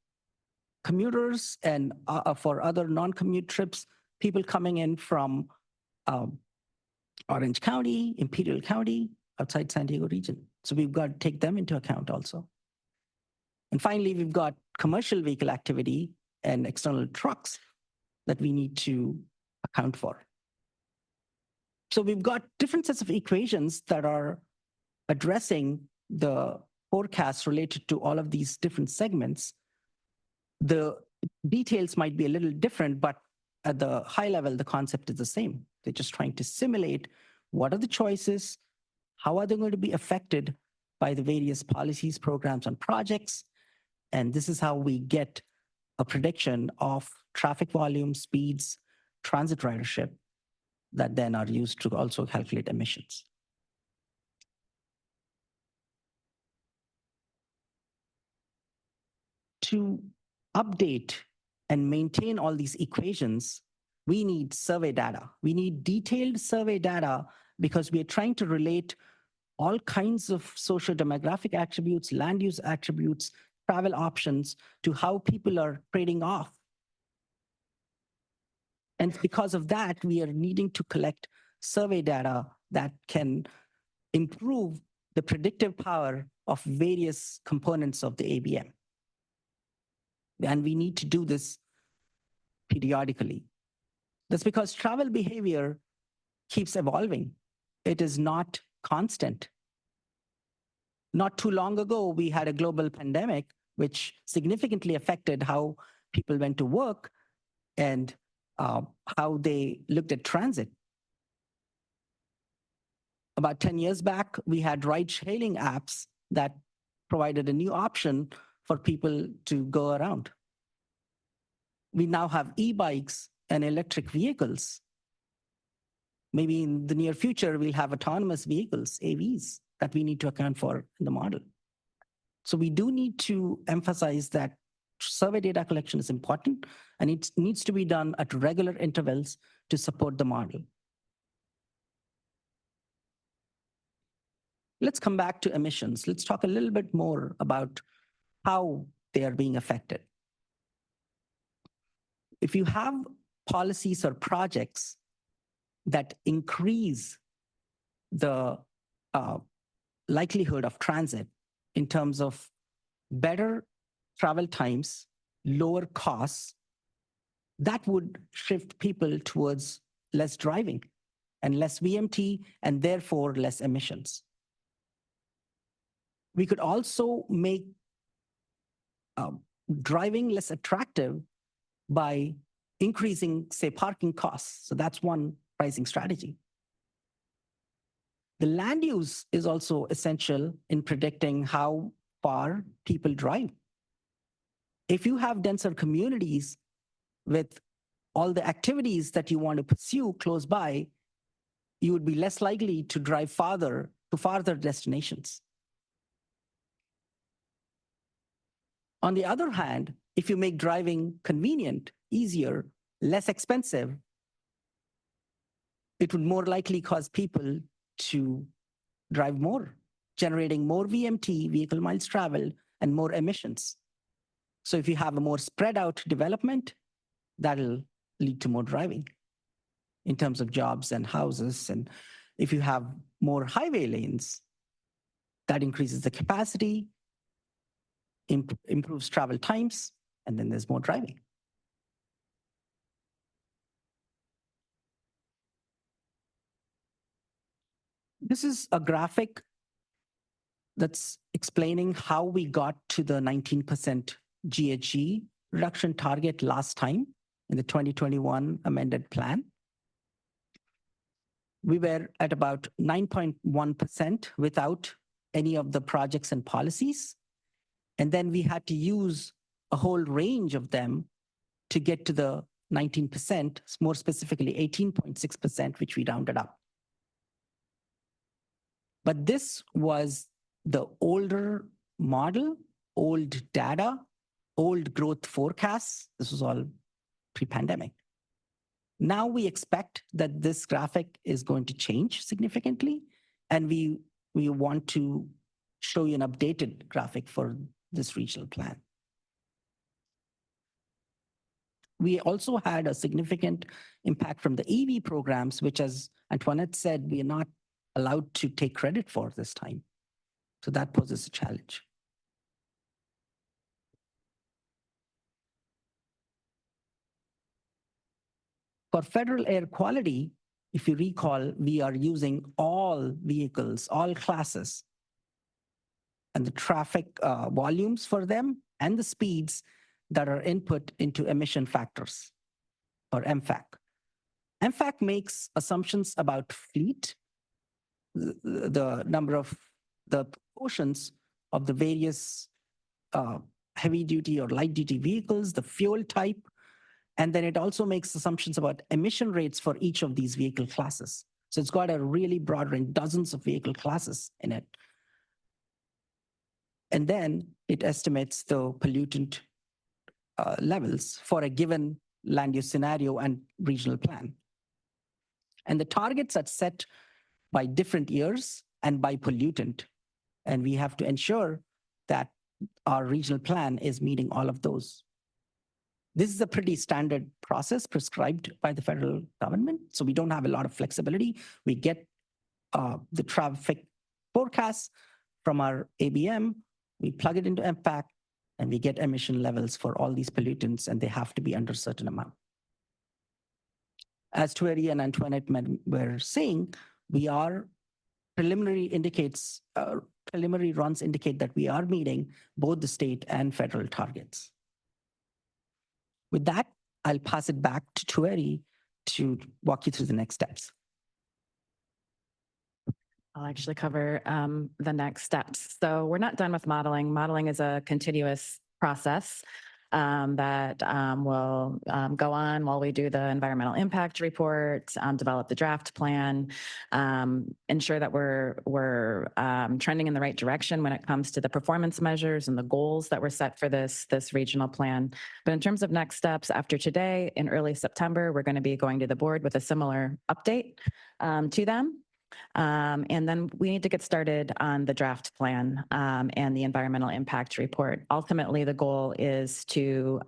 commuters and for other non-commute trips, people coming in from Orange County, Imperial County, outside San Diego region. So we've got to take them into account also. And finally, we've got commercial vehicle activity and external trucks that we need to account for. So we've got different sets of equations that are addressing the forecasts related to all of these different segments. The details might be a little different, but at the high level, the concept is the same. They're just trying to simulate what are the choices, how are they going to be affected by the various policies, programs, and projects. And this is how we get a prediction of traffic volume, speeds, transit ridership that then are used to also calculate emissions. To update and maintain all these equations, we need survey data. We need detailed survey data because we are trying to relate all kinds of social demographic attributes, land use attributes, travel options to how people are trading off. And because of that, we are needing to collect survey data that can improve the predictive power of various components of the ABM. And we need to do this periodically. That's because travel behavior keeps evolving. It is not constant. Not too long ago, we had a global pandemic, which significantly affected how people went to work and how they looked at transit. About 10 years back, we had ride-hailing apps that provided a new option for people to go around. We now have e-bikes and electric vehicles. Maybe in the near future, we'll have autonomous vehicles, AVs, that we need to account for in the model. So we do need to emphasize that survey data collection is important, and it needs to be done at regular intervals to support the model. Let's come back to emissions. Let's talk a little bit more about how they are being affected. If you have policies or projects that increase the likelihood of transit in terms of better travel times, lower costs, that would shift people towards less driving and less VMT, and therefore less emissions. We could also make driving less attractive by increasing, say, parking costs. So that's one pricing strategy. The land use is also essential in predicting how far people drive. If you have denser communities with all the activities that you want to pursue close by, you would be less likely to drive farther to farther destinations. On the other hand, if you make driving convenient, easier, less expensive, it would more likely cause people to drive more, generating more VMT, vehicle miles traveled, and more emissions. So if you have a more spread out development, that'll lead to more driving in terms of jobs and houses. And if you have more highway lanes, that increases the capacity, improves travel times, and then there's more driving. This is a graphic that's explaining how we got to the 19% GHG reduction target last time in the 2021 amended plan. We were at about 9.1% without any of the projects and policies. And then we had to use a whole range of them to get to the 19%, more specifically 18.6%, which we rounded up. But this was the older model, old data, old growth forecasts. This was all pre-pandemic. Now we expect that this graphic is going to change significantly, and we want to show you an updated graphic for this regional plan. We also had a significant impact from the EV programs, which, as Antoinette said, we are not allowed to take credit for this time. So that poses a challenge. For federal air quality, if you recall, we are using all vehicles, all classes, and the traffic volumes for them and the speeds that are input into emission factors, or MFAC. MFAC makes assumptions about fleet, the number of the proportions of the various heavy duty or light duty vehicles, the fuel type, and then it also makes assumptions about emission rates for each of these vehicle classes. So it's got a really broad range, dozens of vehicle classes in it. And then it estimates the pollutant levels for a given land use scenario and regional plan. And the targets are set by different years and by pollutant. And we have to ensure that our regional plan is meeting all of those. This is a pretty standard process prescribed by the federal government. So we don't have a lot of flexibility. We get the traffic forecasts from our ABM, we plug it into MPAC, and we get emission levels for all these pollutants, and they have to be under a certain amount. As Thierry and Antoinette were saying, we are preliminary runs indicate that we are meeting both the state and federal targets. With that, I'll pass it back to Thierry to walk you through the next steps. I'll actually cover the next steps. So we're not done with modeling. Modeling is a continuous process that will go on while we do the environmental impact report, develop the draft plan, ensure that we're trending in the right direction when it comes to the performance measures and the goals that were set for this regional plan. But in terms of next steps, after today, in early September, we're going to be going to the board with a similar update to them. And then we need to get started on the draft plan and the environmental impact report. Ultimately, the goal is to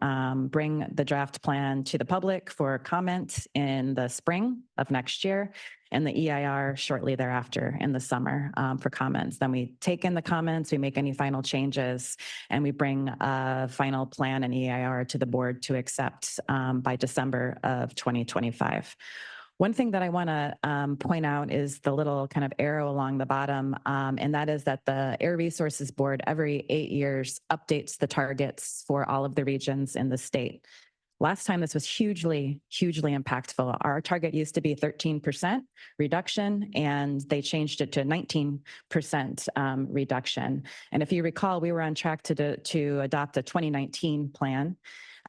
bring the draft plan to the public for comment in the spring of next year, and the EIR shortly thereafter in the summer for comments. Then we take in the comments, we make any final changes, and we bring a final plan and EIR to the board to accept by December of 2025. One thing that I want to point out is the little kind of arrow along the bottom, and that is that the Air Resources Board every 8 years updates the targets for all of the regions in the state. Last time, this was hugely, hugely impactful. Our target used to be 13% reduction, and they changed it to 19% reduction. And if you recall, we were on track to adopt a 2019 plan.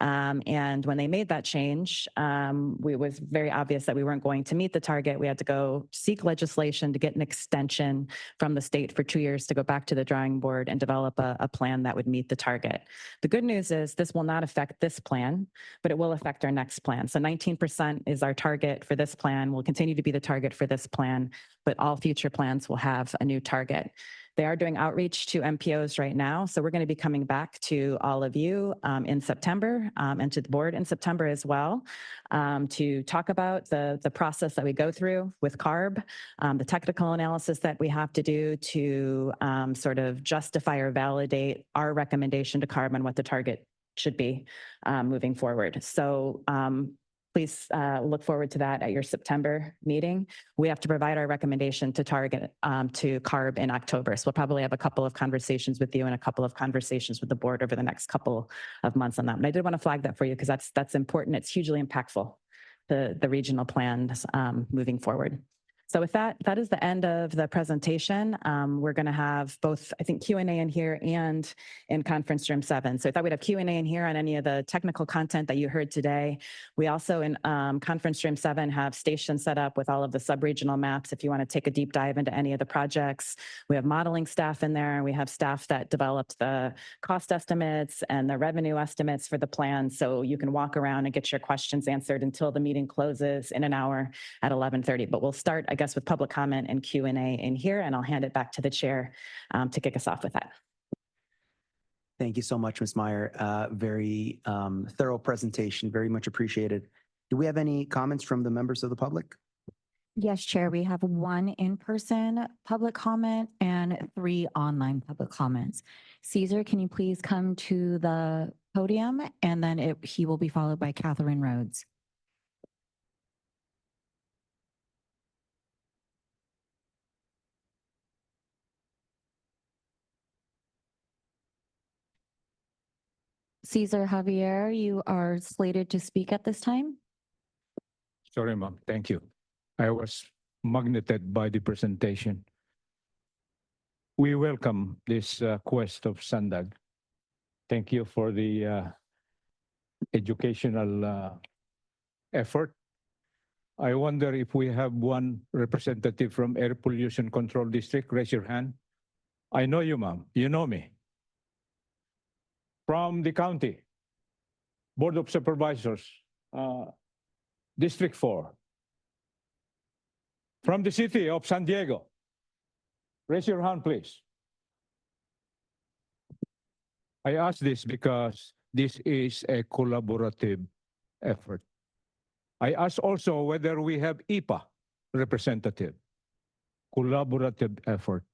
And when they made that change, it was very obvious that we weren't going to meet the target. We had to go seek legislation to get an extension from the state for 2 years to go back to the drawing board and develop a plan that would meet the target. The good news is this will not affect this plan, but it will affect our next plan. So 19% is our target for this plan, will continue to be the target for this plan, but all future plans will have a new target. They are doing outreach to MPOs right now. So we're going to be coming back to all of you in September and to the board in September as well to talk about the process that we go through with CARB, the technical analysis that we have to do to sort of justify or validate our recommendation to CARB on what the target should be moving forward. So please look forward to that at your September meeting. We have to provide our recommendation to target to CARB in October. So we'll probably have a couple of conversations with you and a couple of conversations with the board over the next couple of months on that. And I did want to flag that for you because that's important. It's hugely impactful, the regional plans moving forward. So with that, that is the end of the presentation. We're going to have both, I think, Q&A in here and in conference room 7. So I thought we'd have Q&A in here on any of the technical content that you heard today. We also in conference room 7 have stations set up with all of the sub-regional maps if you want to take a deep dive into any of the projects. We have modeling staff in there. We have staff that developed the cost estimates and the revenue estimates for the plan. So you can walk around and get your questions answered until the meeting closes in an hour at 11:30. But we'll start, I guess, with public comment and Q&A in here, and I'll hand it back to the chair to kick us off with that. Thank you so much, Ms. Meyer. Very thorough presentation, very much appreciated. Do we have any comments from the members of the public? Yes, Chair, we have 1 in-person public comment and 3 online public comments. Caesar, can you please come to the podium? And then he will be followed by Catherine Rhodes. Cesar Javier, you are slated to speak at this time. Sorry, ma'am. Thank you. I was magneted by the presentation. We welcome this quest of SANDAG. Thank you for the educational effort. I wonder if we have one representative from Air Pollution Control District. Raise your hand. I know you, ma'am. You know me. From the county, Board of Supervisors, District 4. From the city of San Diego. Raise your hand, please. I ask this because this is a collaborative effort. I ask also whether we have IPA representative. Collaborative effort.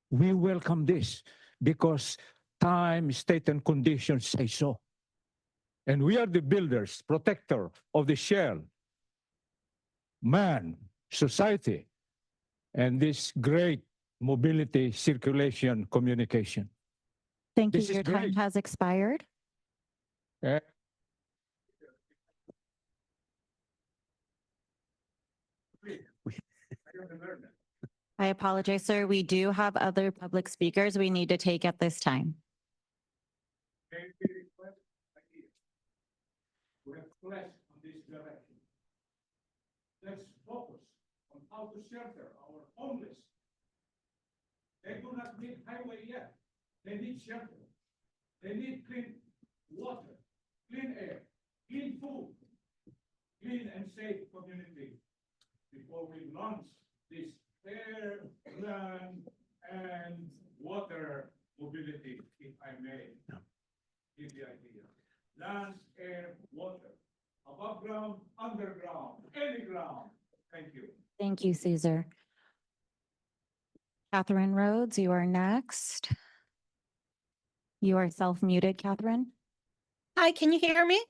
We welcome this because time, state, and conditions say so. And we are the builders, protector of the shell, man, society, and this great mobility, circulation, communication. Thank you. This is Your time great. has expired. I apologize, sir. We do have other public speakers we need to take at this time. We have class on this direction. Let's focus on how to shelter our homeless. They do not need highway yet. They need shelter. They need clean water, clean air, clean food, clean and safe community before we launch this air, land, and water mobility, if I may. Give the idea. Land, air, water, above ground, underground, any ground. Thank you. Thank you, Caesar. Catherine Rhodes, you are next. You are self-muted, Catherine. Hi, can you hear me?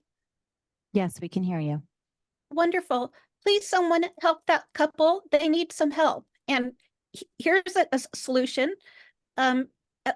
Yes, we can hear you. Wonderful. Please, someone help that couple. They need some help. And here's a solution.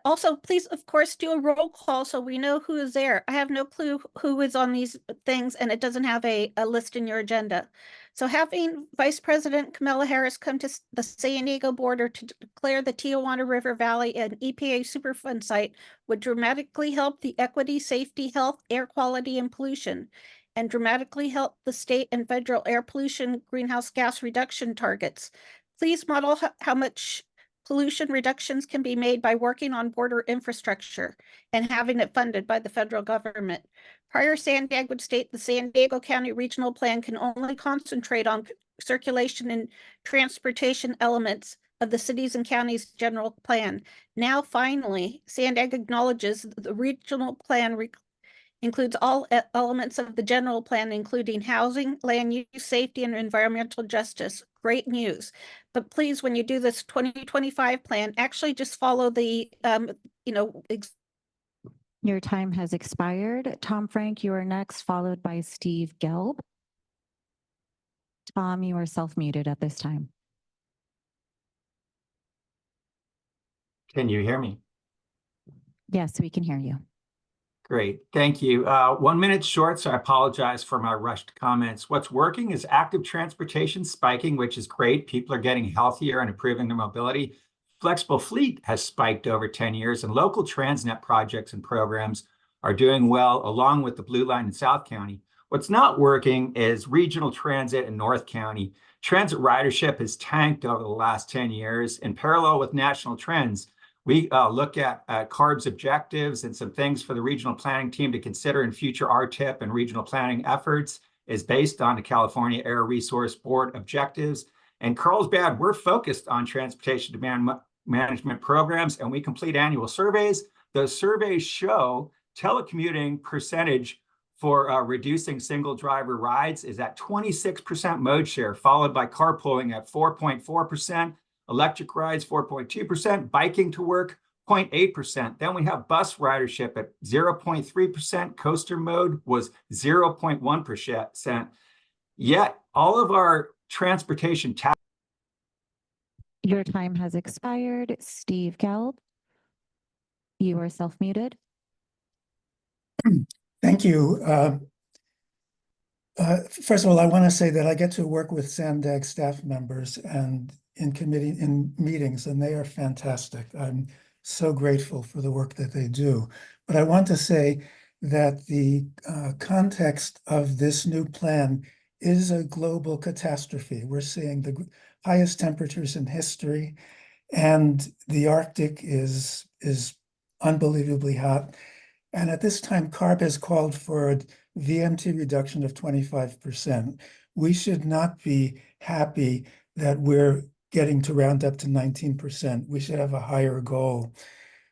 Also, please, of course, do a roll call so we know who is there. I have no clue who is on these things, and it doesn't have a list in your agenda. So having Vice President Kamala Harris come to the San Diego border to declare the Tijuana River Valley an EPA Superfund site would dramatically help the equity, safety, health, air quality, and pollution, and dramatically help the state and federal air pollution greenhouse gas reduction targets. Please model how much pollution reductions can be made by working on border infrastructure and having it funded by the federal government. Prior SANDAG would state the San Diego County Regional Plan can only concentrate on circulation and transportation elements of the cities and counties general plan. Now, finally, SANDAG acknowledges the regional plan includes all elements of the general plan, including housing, land use, safety, and environmental justice. Great news. But please, when you do this 2025 plan, actually just follow the, Your time has expired. Tom Frank, you are next, followed by Steve Gelb. Tom, you are self-muted at this time. Can you hear me? Yes, we can hear you. Great, thank you. 1 minute short, so I apologize for my rushed comments. What's working is active transportation spiking, which is great. People are getting healthier and improving their mobility. Flexible fleet has spiked over 10 years, and local Transnet projects and programs are doing well, along with the Blue Line in South County. What's not working is regional transit in North County. Transit ridership has tanked over the last 10 years. In parallel with national trends, we look at CARB's objectives and some things for the regional planning team to consider in future RTIP and regional planning efforts is based on the California Air Resource Board objectives. And Carlsbad, we're focused on transportation demand management programs, and we complete annual surveys. Those surveys show telecommuting percentage for reducing single driver rides is at 26% mode share, followed by carpooling at 4.4%, electric rides 4.2%, biking to work 0.8%. Then we have bus ridership at 0.3%. Coaster mode was 0.1%. Yet all of our transportation Your time has expired. Steve Gelb, you are self-muted. Thank you. First of all, I want to say that I get to work with SANDAG staff members and in meetings, and they are fantastic. I'm so grateful for the work that they do. But I want to say that the context of this new plan is a global catastrophe. We're seeing the highest temperatures in history, and the Arctic is unbelievably hot. And at this time, CARB has called for a VMT reduction of 25%. We should not be happy that we're getting to round up to 19%. We should have a higher goal.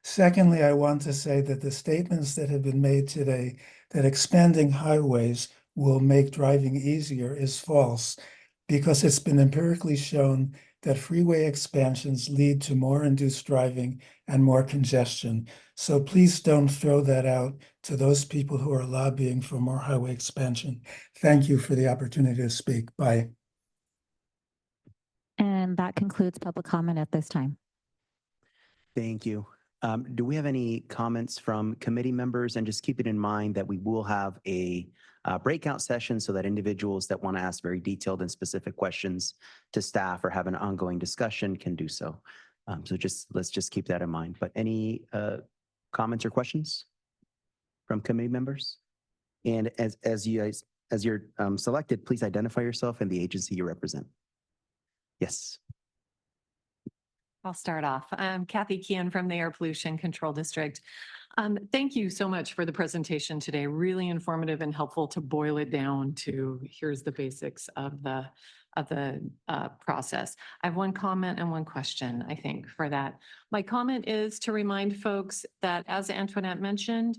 Secondly, I want to say that the statements that have been made today that expanding highways will make driving easier is false, because it's been empirically shown that freeway expansions lead to more induced driving and more congestion. So please don't throw that out to those people who are lobbying for more highway expansion. Thank you for the opportunity to speak. Bye. And that concludes public comment at this time. Thank you. Do we have any comments from committee members? And just keep it in mind that we will have a breakout session so that individuals that want to ask very detailed and specific questions to staff or have an ongoing discussion can do so. Let's just keep that in mind. But any comments or questions from committee members? And as you're selected, please identify yourself and the agency you represent. Yes. I'll start off. I'm Kathy Kean from the Air Pollution Control District. Thank you so much for the presentation today. Really informative and helpful to boil it down to here's the basics of the process. I have one comment and one question, I think, for that. My comment is to remind folks that, as Antoinette mentioned,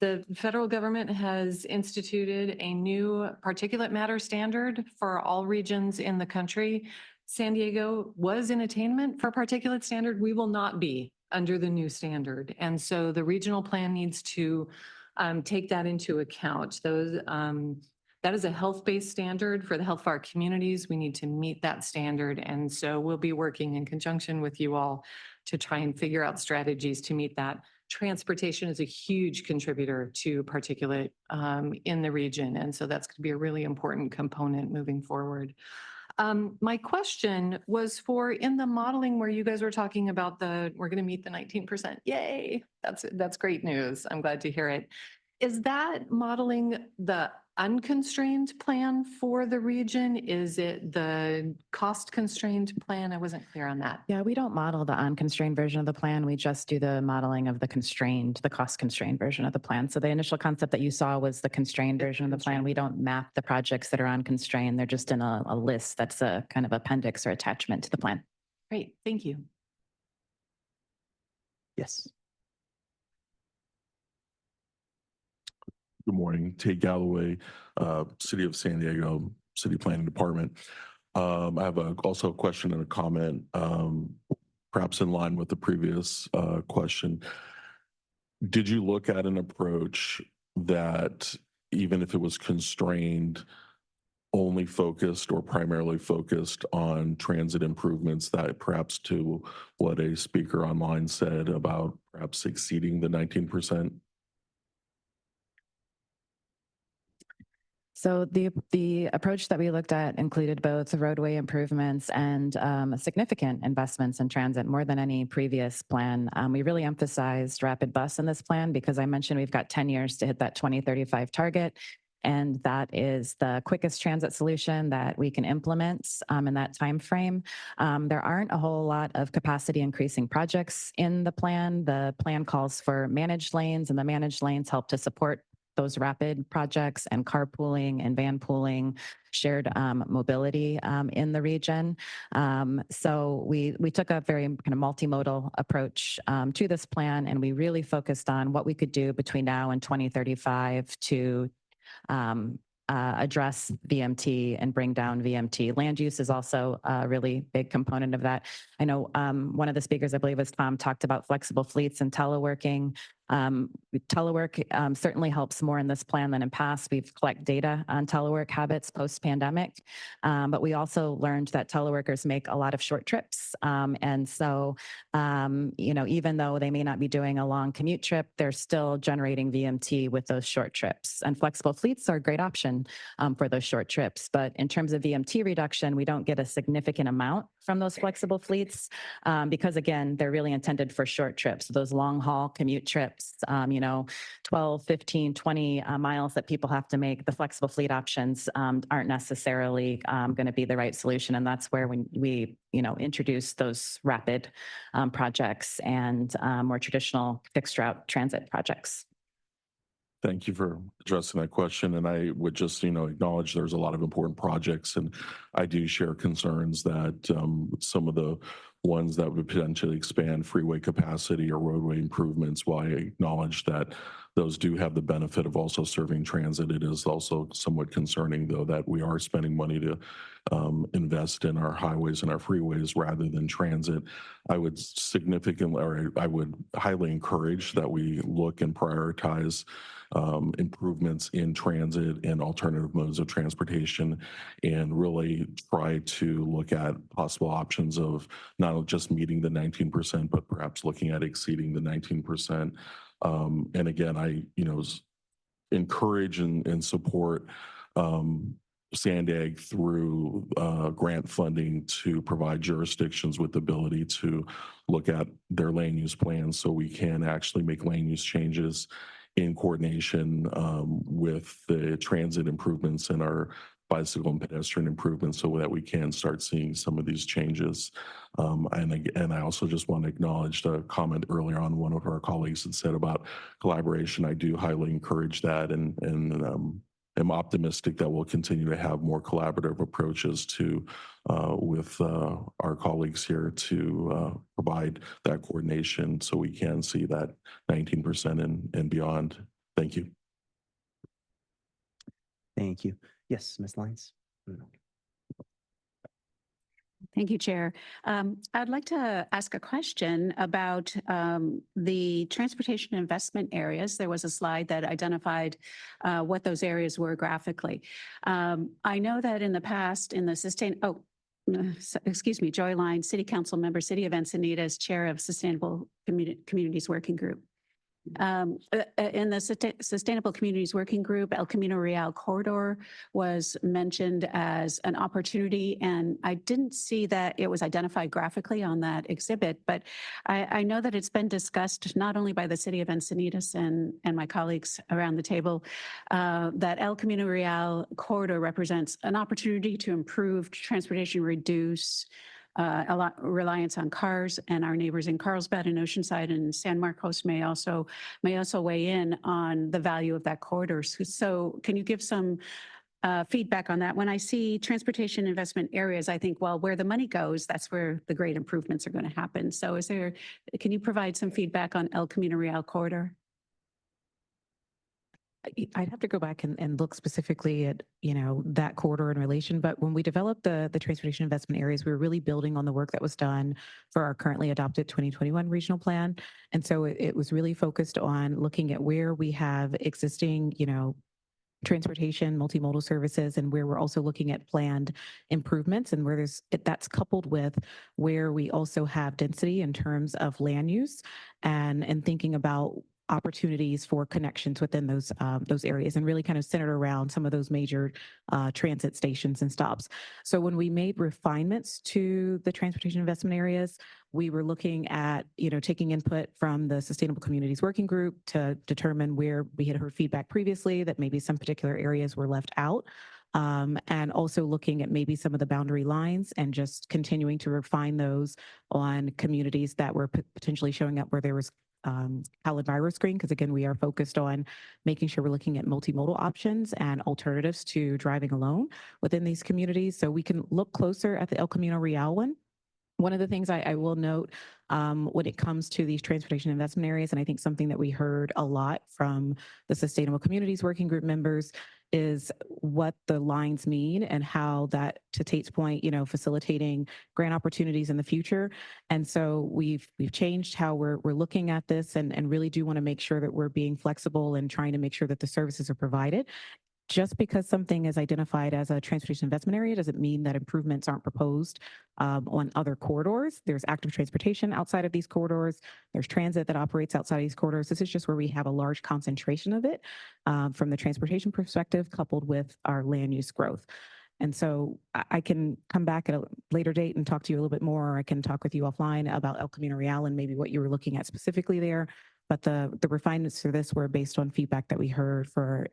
the federal government has instituted a new particulate matter standard for all regions in the country. San Diego was in attainment for particulate standard. We will not be under the new standard. And so the regional plan needs to take that into account. That is a health-based standard for the health of our communities. We need to meet that standard. And so we'll be working in conjunction with you all to try and figure out strategies to meet that. Transportation is a huge contributor to particulate in the region. And so that's going to be a really important component moving forward. My question was for in the modeling where you guys were talking about we're going to meet the 19%. Yay. That's great news. I'm glad to hear it. Is that modeling the unconstrained plan for the region? Is it the cost constrained plan? I wasn't clear on that. Yeah, we don't model the unconstrained version of the plan. We just do the modeling of the cost constrained version of the plan. So the initial concept that you saw was the constrained version of the plan. We don't map the projects that are unconstrained. They're just in a list that's a kind of appendix or attachment to the plan. Great, thank you. Yes. Good morning, Tate Galloway, City of San Diego, City Planning Department. I have also a question and a comment, perhaps in line with the previous question. Did you look at an approach that, even if it was constrained, only focused or primarily focused on transit improvements, that perhaps to what a speaker online said about perhaps exceeding the 19%? So the approach that we looked at included both roadway improvements and significant investments in transit, more than any previous plan. We really emphasized rapid bus in this plan because I mentioned we've got 10 years to hit that 2035 target. And that is the quickest transit solution that we can implement in that time frame. There aren't a whole lot of capacity increasing projects in the plan. The plan calls for managed lanes, and the managed lanes help to support those rapid projects and carpooling and van pooling, shared mobility in the region. So we took a very kind of multimodal approach to this plan, and we really focused on what we could do between now and 2035 to address VMT and bring down VMT. Land use is also a really big component of that. I know one of the speakers, I believe was Tom, talked about flexible fleets and teleworking. Telework certainly helps more in this plan than in past. We've collected data on telework habits post-pandemic, but we also learned that teleworkers make a lot of short trips. And so, you know, even though they may not be doing a long commute trip, they're still generating VMT with those short trips. And flexible fleets are a great option for those short trips. But in terms of VMT reduction, we don't get a significant amount from those flexible fleets because, again, they're really intended for short trips. Those long haul commute trips, you know, 12, 15, 20 miles that people have to make, the flexible fleet options aren't necessarily going to be the right solution. And that's where we you know, introduce those rapid projects and more traditional fixed route transit projects. Thank you for addressing that question. And I would just, you know, acknowledge there's a lot of important projects, and I do share concerns that some of the ones that would potentially expand freeway capacity or roadway improvements, while I acknowledge that those do have the benefit of also serving transit, it is also somewhat concerning, though, that we are spending money to invest in our highways and our freeways rather than transit. I would significantly, or I would highly encourage that we look and prioritize improvements in transit and alternative modes of transportation, and really try to look at possible options of not just meeting the 19%, but perhaps looking at exceeding the 19%. And again, I, you know, encourage and support SANDAG through grant funding to provide jurisdictions with the ability to look at their land use plans so we can actually make land use changes in coordination with the transit improvements and our bicycle and pedestrian improvements so that we can start seeing some of these changes. And I also just want to acknowledge the comment earlier on one of our colleagues had said about collaboration. I do highly encourage that, and am optimistic that we'll continue to have more collaborative approaches to with our colleagues here to provide that coordination so we can see that 19% and beyond. Thank you. Thank you. Yes, Ms. Lyons. Thank you, Chair. I'd like to ask a question about the transportation investment areas. There was a slide that identified what those areas were graphically. I know that in the past, in the Joy Line, City Council Member, City of Encinitas, Chair of Sustainable Communities Working Group. In the Sustainable Communities Working Group, El Camino Real corridor was mentioned as an opportunity, and I didn't see that it was identified graphically on that exhibit, but I know that it's been discussed not only by the City of Encinitas and my colleagues around the table, that El Camino Real corridor represents an opportunity to improve transportation, reduce a lot reliance on cars, and our neighbors in Carlsbad and Oceanside and San Marcos may also weigh in on the value of that corridor. So can you give some feedback on that? When I see transportation investment areas, I think, well, where the money goes, that's where the great improvements are going to happen. So can you provide some feedback on El Camino Real corridor? I'd have to go back and look specifically at, you know, that corridor in relation. But when we developed the transportation investment areas, we were really building on the work that was done for our currently adopted 2021 regional plan. And so it was really focused on looking at where we have existing, you know, transportation, multimodal services, and where we're also looking at planned improvements and where that's coupled with where we also have density in terms of land use and thinking about opportunities for connections within those areas and really kind of centered around some of those major transit stations and stops. So when we made refinements to the transportation investment areas, we were looking at, taking input from the Sustainable Communities Working Group to determine where we had heard feedback previously that maybe some particular areas were left out. And also looking at maybe some of the boundary lines and just continuing to refine those on communities that were potentially showing up where there was pallid virus screen, because again, we are focused on making sure we're looking at multimodal options and alternatives to driving alone within these communities. So we can look closer at the El Camino Real one. One of the things I will note when it comes to these transportation investment areas, and I think something that we heard a lot from the Sustainable Communities Working Group members is what the lines mean and how that, to Tate's point, facilitating grant opportunities in the future. And so we've changed how we're looking at this and really do want to make sure that we're being flexible and trying to make sure that the services are provided. Just because something is identified as a transportation investment area doesn't mean that improvements aren't proposed on other corridors. There's active transportation outside of these corridors. There's transit that operates outside of these corridors. This is just where we have a large concentration of it from the transportation perspective, coupled with our land use growth. And so I can come back at a later date and talk to you a little bit more, or I can talk with you offline about El Camino Real and maybe what you were looking at specifically there. But the refinements for this were based on feedback that we heard for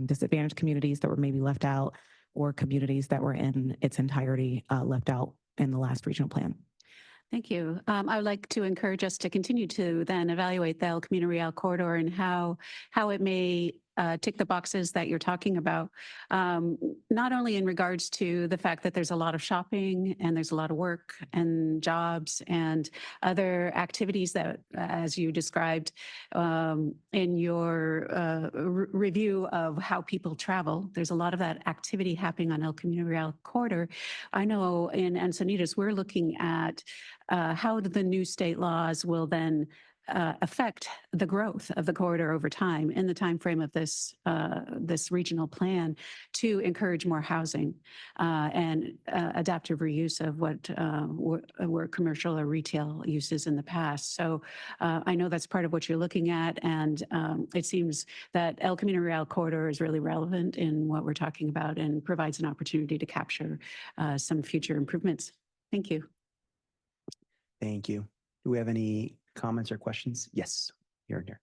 disadvantaged communities that were maybe left out, or communities that were in its entirety left out in the last regional plan. Thank you. I would like to encourage us to continue to then evaluate the El Camino Real corridor and how it may tick the boxes that you're talking about, not only in regards to the fact that there's a lot of shopping and there's a lot of work and jobs and other activities that, as you described in your review of how people travel, there's a lot of that activity happening on El Camino Real corridor. I know in Encinitas, we're looking at how the new state laws will then affect the growth of the corridor over time in the time frame of this regional plan to encourage more housing and adaptive reuse of what were commercial or retail uses in the past. So I know that's part of what you're looking at, and it seems that El Camino Real corridor is really relevant in what we're talking about and provides an opportunity to capture some future improvements. Thank you. Thank you. Do we have any comments or questions? Yes, here and here.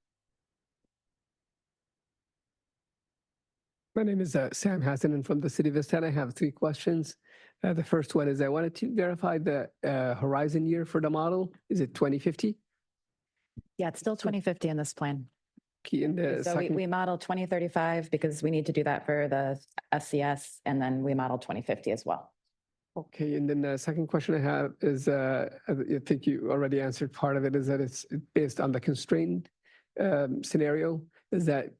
My name is Sam Hassanen from the City of Vista. I have 3 questions. The first one is I wanted to verify the horizon year for the model. Is it 2050? Yeah, it's still 2050 in this plan. In the So second... we modeled 2035 because we need to do that for the SCS, and then we modeled 2050 as well. Okay, and then the second question I have is, I think you already answered part of it, is that it's based on the constrained scenario. Does that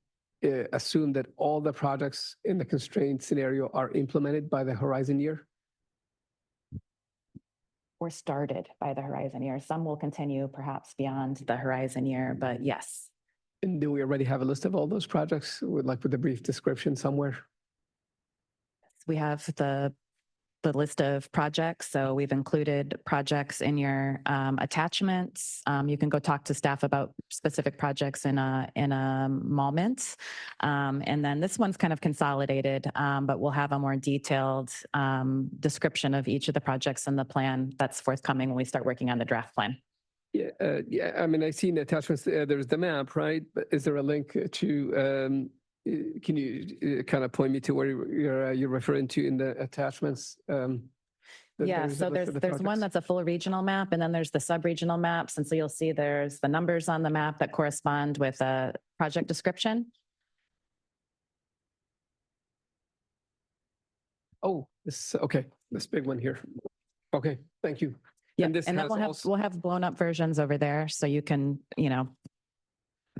assume that all the projects in the constrained scenario are implemented by the horizon year? Or started by the horizon year. Some will continue perhaps beyond the horizon year, but yes. And do we already have a list of all those projects with a brief description somewhere? We have the list of projects. So we've included projects in your attachments. You can go talk to staff about specific projects in a moment. And then this one's kind of consolidated, but we'll have a more detailed description of each of the projects in the plan that's forthcoming when we start working on the draft plan. Yeah, I mean, I've seen the attachments. There's the map, right? But is there a link to can you kind of point me to where you're referring to in the attachments? Yeah, so there's one that's a full regional map, and then there's the sub-regional maps. And so you'll see there's the numbers on the map that correspond with a project description. Oh, okay, this big one here. Okay, thank you. Yeah, and then we'll have blown up versions over there, so you can,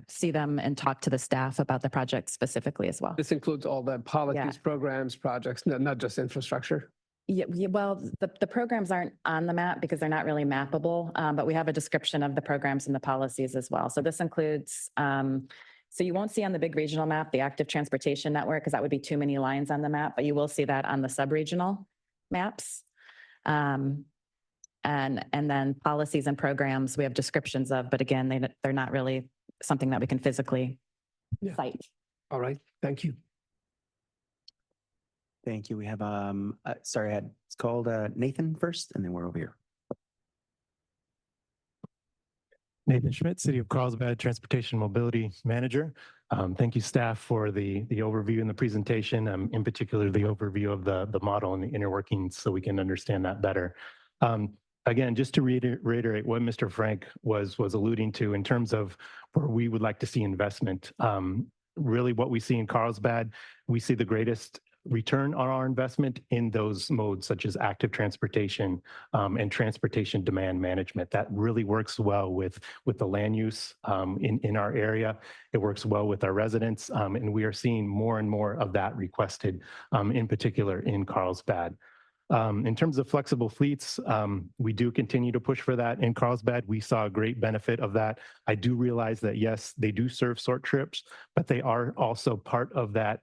see them and talk to the staff about the project specifically as well. This includes all the policies, programs, projects, not just infrastructure. Yeah, well, the programs aren't on the map because they're not really mappable, but we have a description of the programs and the policies as well. So this includes, So you won't see on the big regional map, the active transportation network, because that would be too many lines on the map, but you will see that on the sub-regional maps. And then policies and programs we have descriptions of, but again, they're not really something that we can physically cite. All right, thank you. Thank you. We have, sorry, it's called Nathan first, and then we're over here. Nathan Schmidt, City of Carlsbad Transportation Mobility Manager. Thank you, staff, for the overview and the presentation, in particular, the overview of the model and the inner workings so we can understand that better. Again, just to reiterate what Mr. Frank was alluding to in terms of where we would like to see investment. Really what we see in Carlsbad, we see the greatest return on our investment in those modes such as active transportation and transportation demand management. That really works well with the land use in our area. It works well with our residents, and we are seeing more and more of that requested, in particular in Carlsbad. In terms of flexible fleets, we do continue to push for that in Carlsbad. We saw a great benefit of that. I do realize that, yes, they do serve short trips, but they are also part of that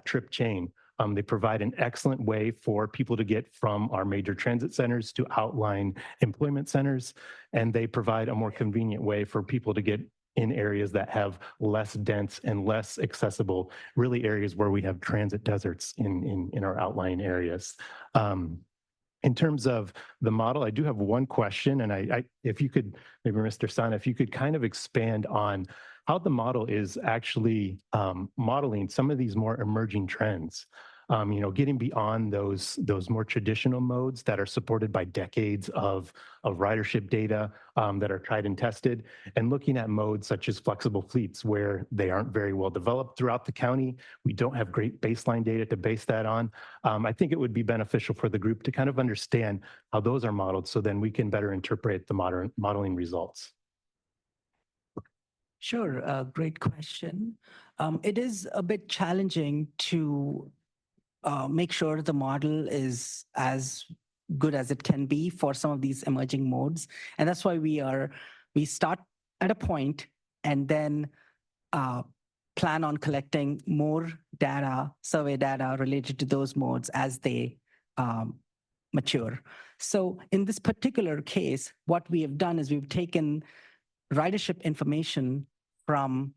trip chain. They provide an excellent way for people to get from our major transit centers to outlying employment centers, and they provide a more convenient way for people to get in areas that have less dense and less accessible, really areas where we have transit deserts in our outlying areas. In terms of the model, I do have one question, and if you could, maybe Mr. San, if you could kind of expand on how the model is actually modeling some of these more emerging trends. Getting beyond those more traditional modes that are supported by decades of ridership data that are tried and tested, and looking at modes such as flexible fleets where they aren't very well developed throughout the county. We don't have great baseline data to base that on. I think it would be beneficial for the group to kind of understand how those are modeled so then we can better interpret the modeling results. Sure, great question. It is a bit challenging to make sure the model is as good as it can be for some of these emerging modes. And that's why we start at a point and then plan on collecting more data, survey data related to those modes as they mature. So in this particular case, what we have done is we've taken ridership information from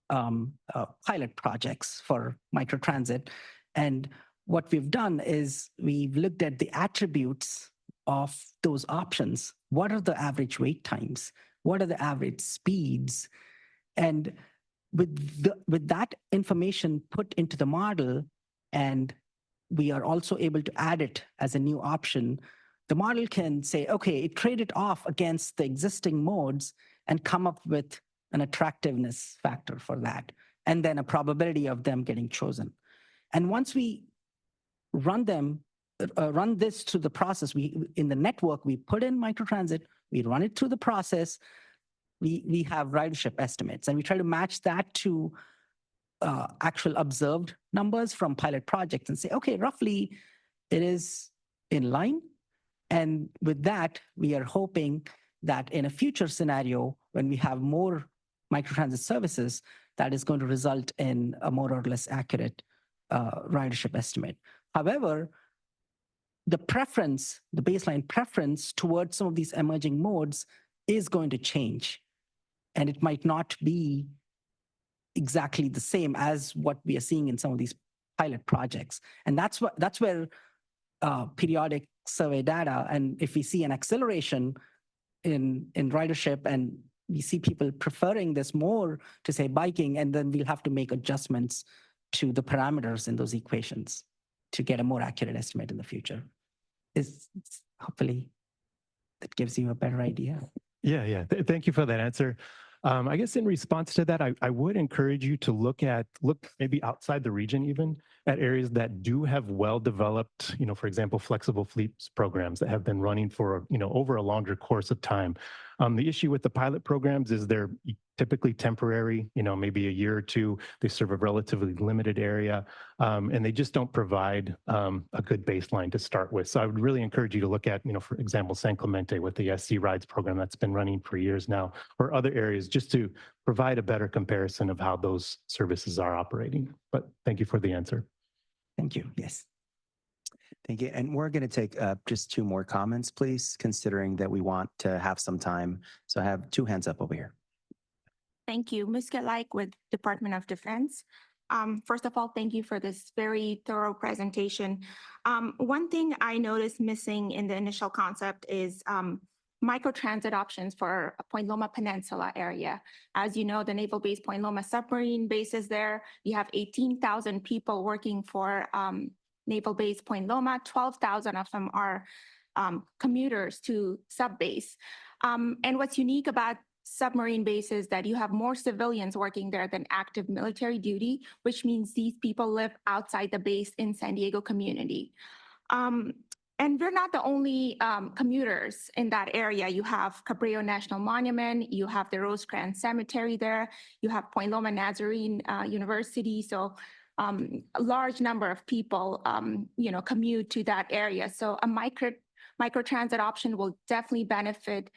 pilot projects for microtransit. And what we've done is we've looked at the attributes of those options. What are the average wait times? What are the average speeds? And with that information put into the model, and we are also able to add it as a new option, the model can say, okay, it traded off against the existing modes and come up with an attractiveness factor for that, and then a probability of them getting chosen. And once we run this through the process, in the network, we put in microtransit, we run it through the process, we have ridership estimates, and we try to match that to actual observed numbers from pilot projects and say, okay, roughly it is in line. And with that, we are hoping that in a future scenario, when we have more microtransit services, that is going to result in a more or less accurate ridership estimate. However, the baseline preference towards some of these emerging modes is going to change. And it might not be exactly the same as what we are seeing in some of these pilot projects. And that's where periodic survey data, and if we see an acceleration in ridership and we see people preferring this more to say biking, and then we'll have to make adjustments to the parameters in those equations to get a more accurate estimate in the future. Hopefully that gives you a better idea. Yeah. Thank you for that answer. I guess in response to that, I would encourage you to look maybe outside the region even at areas that do have well-developed, for example, flexible fleets programs that have been running for, over a longer course of time. The issue with the pilot programs is they're typically temporary, maybe a year or two. They serve a relatively limited area, and they just don't provide a good baseline to start with. So I would really encourage you to look at, for example, San Clemente with the SC Rides program that's been running for years now, or other areas, just to provide a better comparison of how those services are operating. But thank you for the answer. Thank you. Yes. Thank you. And we're going to take just two more comments, please, considering that we want to have some time. So I have two hands up over here. Thank you. Ms. Like with Department of Defense. First of all, thank you for this very thorough presentation. One thing I noticed missing in the initial concept is microtransit options for Point Loma Peninsula area. As you know, the Naval Base Point Loma submarine base is there. You have 18,000 people working for Naval Base Point Loma. 12,000 of them are commuters to subbase. And what's unique about submarine bases that you have more civilians working there than active military duty, which means these people live outside the base in San Diego community. And we're not the only commuters in that area. You have Cabrillo National Monument, you have the Rosecrans Cemetery there, you have Point Loma Nazarene University. So a large number of people, commute to that area. So a microtransit option will definitely benefit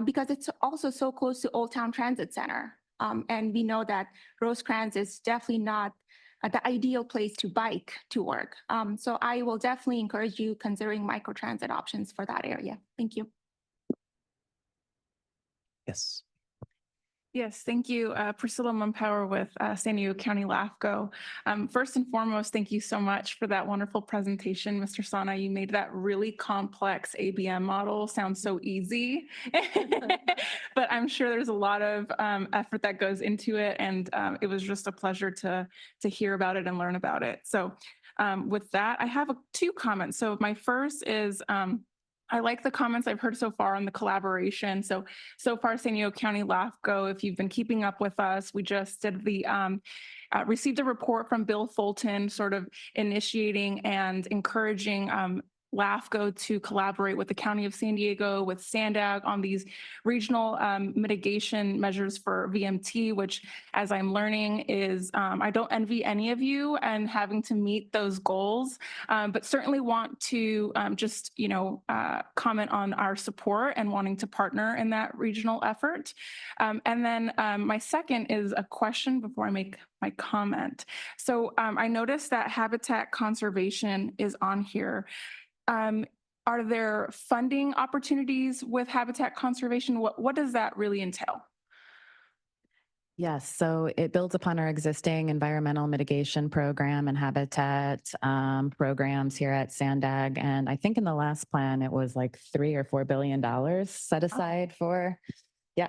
because it's also so close to Old Town Transit Center. And we know that Rosecrans is definitely not the ideal place to bike to work. So I will definitely encourage you considering microtransit options for that area. Thank you. Yes. Yes, thank you. Priscilla Mumpower with San Diego County LAFCO. First and foremost, thank you so much for that wonderful presentation, Mr. Sana. You made that really complex ABM model sound so easy, but I'm sure there's a lot of effort that goes into it, and it was just a pleasure to hear about it and learn about it. So with that, I have two comments. So my first is, I like the comments I've heard so far on the collaboration. So far, San Diego County LAFCO, if you've been keeping up with us, we just did the received a report from Bill Fulton, sort of initiating and encouraging LAFCO to collaborate with the County of San Diego, with SANDAG on these regional mitigation measures for VMT, which, as I'm learning, is I don't envy any of you and having to meet those goals, but certainly want to just comment on our support and wanting to partner in that regional effort. And then my second is a question before I make my comment. So I noticed that habitat conservation is on here. Are there funding opportunities with habitat conservation? What does that really entail? Yes, so it builds upon our existing environmental mitigation program and habitat programs here at SANDAG. And I think in the last plan, it was like $3 or $4 billion set aside for, yeah.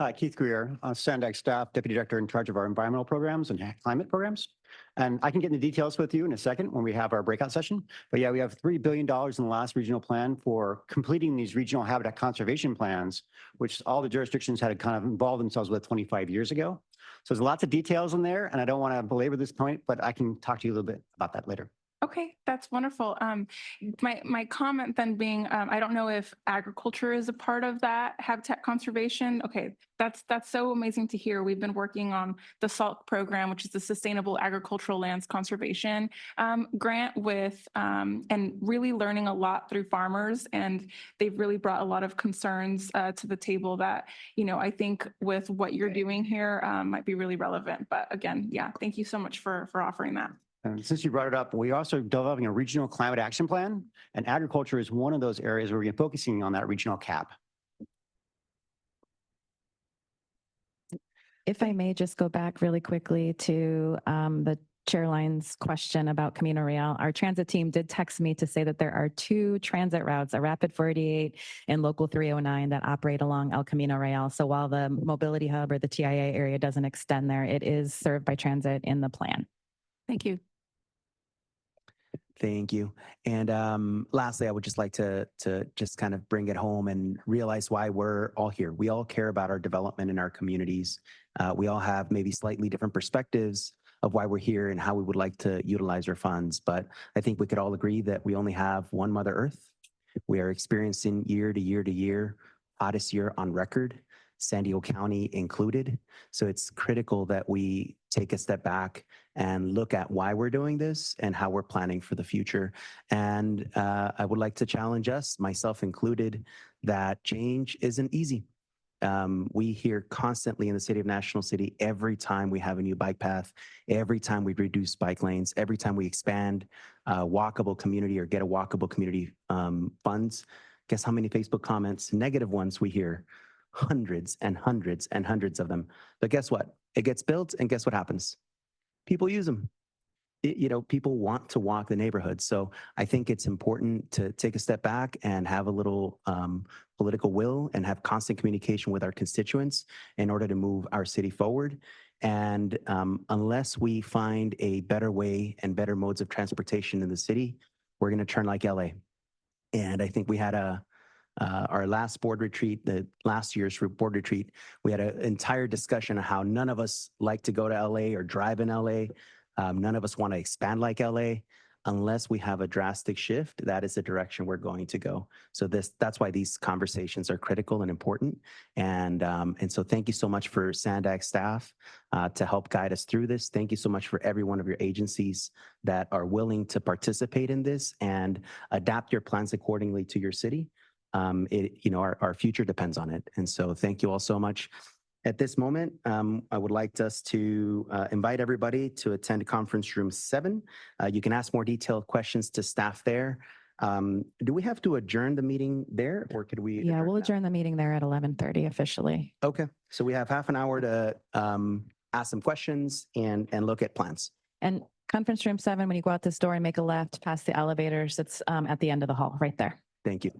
Hi, Keith Greer, SANDAG staff, Deputy Director in charge of our environmental programs and climate programs. And I can get into details with you in a second when we have our breakout session. But yeah, we have $3 billion in the last regional plan for completing these regional habitat conservation plans, which all the jurisdictions had to kind of involve themselves with 25 years ago. So there's lots of details in there, and I don't want to belabor this point, but I can talk to you a little bit about that later. Okay, that's wonderful. My comment then being, I don't know if agriculture is a part of that habitat conservation. Okay, that's so amazing to hear. We've been working on the SALT program, which is the Sustainable Agricultural Lands Conservation grant with, and really learning a lot through farmers. And they've really brought a lot of concerns to the table that, I think with what you're doing here might be really relevant. But again, yeah, thank you so much for offering that. And since you brought it up, we are also developing a regional climate action plan, and agriculture is one of those areas where we're focusing on that regional cap. If I may just go back really quickly to the Chairline's question about Camino Real. Our transit team did text me to say that there are 2 transit routes, a Rapid 48 and Local 309, that operate along El Camino Real. So while the mobility hub or the TIA area doesn't extend there, it is served by transit in the plan. Thank you. Thank you. And lastly, I would just like to just kind of bring it home and realize why we're all here. We all care about our development in our communities. We all have maybe slightly different perspectives of why we're here and how we would like to utilize our funds. But I think we could all agree that we only have one Mother Earth, We are experiencing year to year to year, hottest year on record, San Diego County included. So it's critical that we take a step back and look at why we're doing this and how we're planning for the future. And I would like to challenge us, myself included, that change isn't easy. We hear constantly in the city of National City, every time we have a new bike path, every time we reduce bike lanes, every time we expand walkable community or get a walkable community funds, guess how many Facebook comments, negative ones we hear? Hundreds and hundreds and hundreds of them. But guess what? It gets built and guess what happens? People use them. People want to walk the neighborhood. So I think it's important to take a step back and have a little political will and have constant communication with our constituents in order to move our city forward. And unless we find a better way and better modes of transportation in the city, we're going to turn like LA. And I think we had our last board retreat, the last year's board retreat, we had an entire discussion of how none of us like to go to LA or drive in LA. None of us want to expand like LA. Unless we have a drastic shift, that is the direction we're going to go. So that's why these conversations are critical and important. And so thank you so much for SANDAG staff to help guide us through this. Thank you so much for every one of your agencies that are willing to participate in this and adapt your plans accordingly to your city. Our future depends on it. And so thank you all so much. At this moment, I would like us to invite everybody to attend conference room 7. You can ask more detailed questions to staff there. Do we have to adjourn the meeting there or could we? Yeah, we'll adjourn the meeting there at 11:30 officially. Okay, so we have half an hour to ask some questions and look at plans. And conference room 7, when you go out this door and make a left past the elevators, it's at the end of the hall right there. Thank you.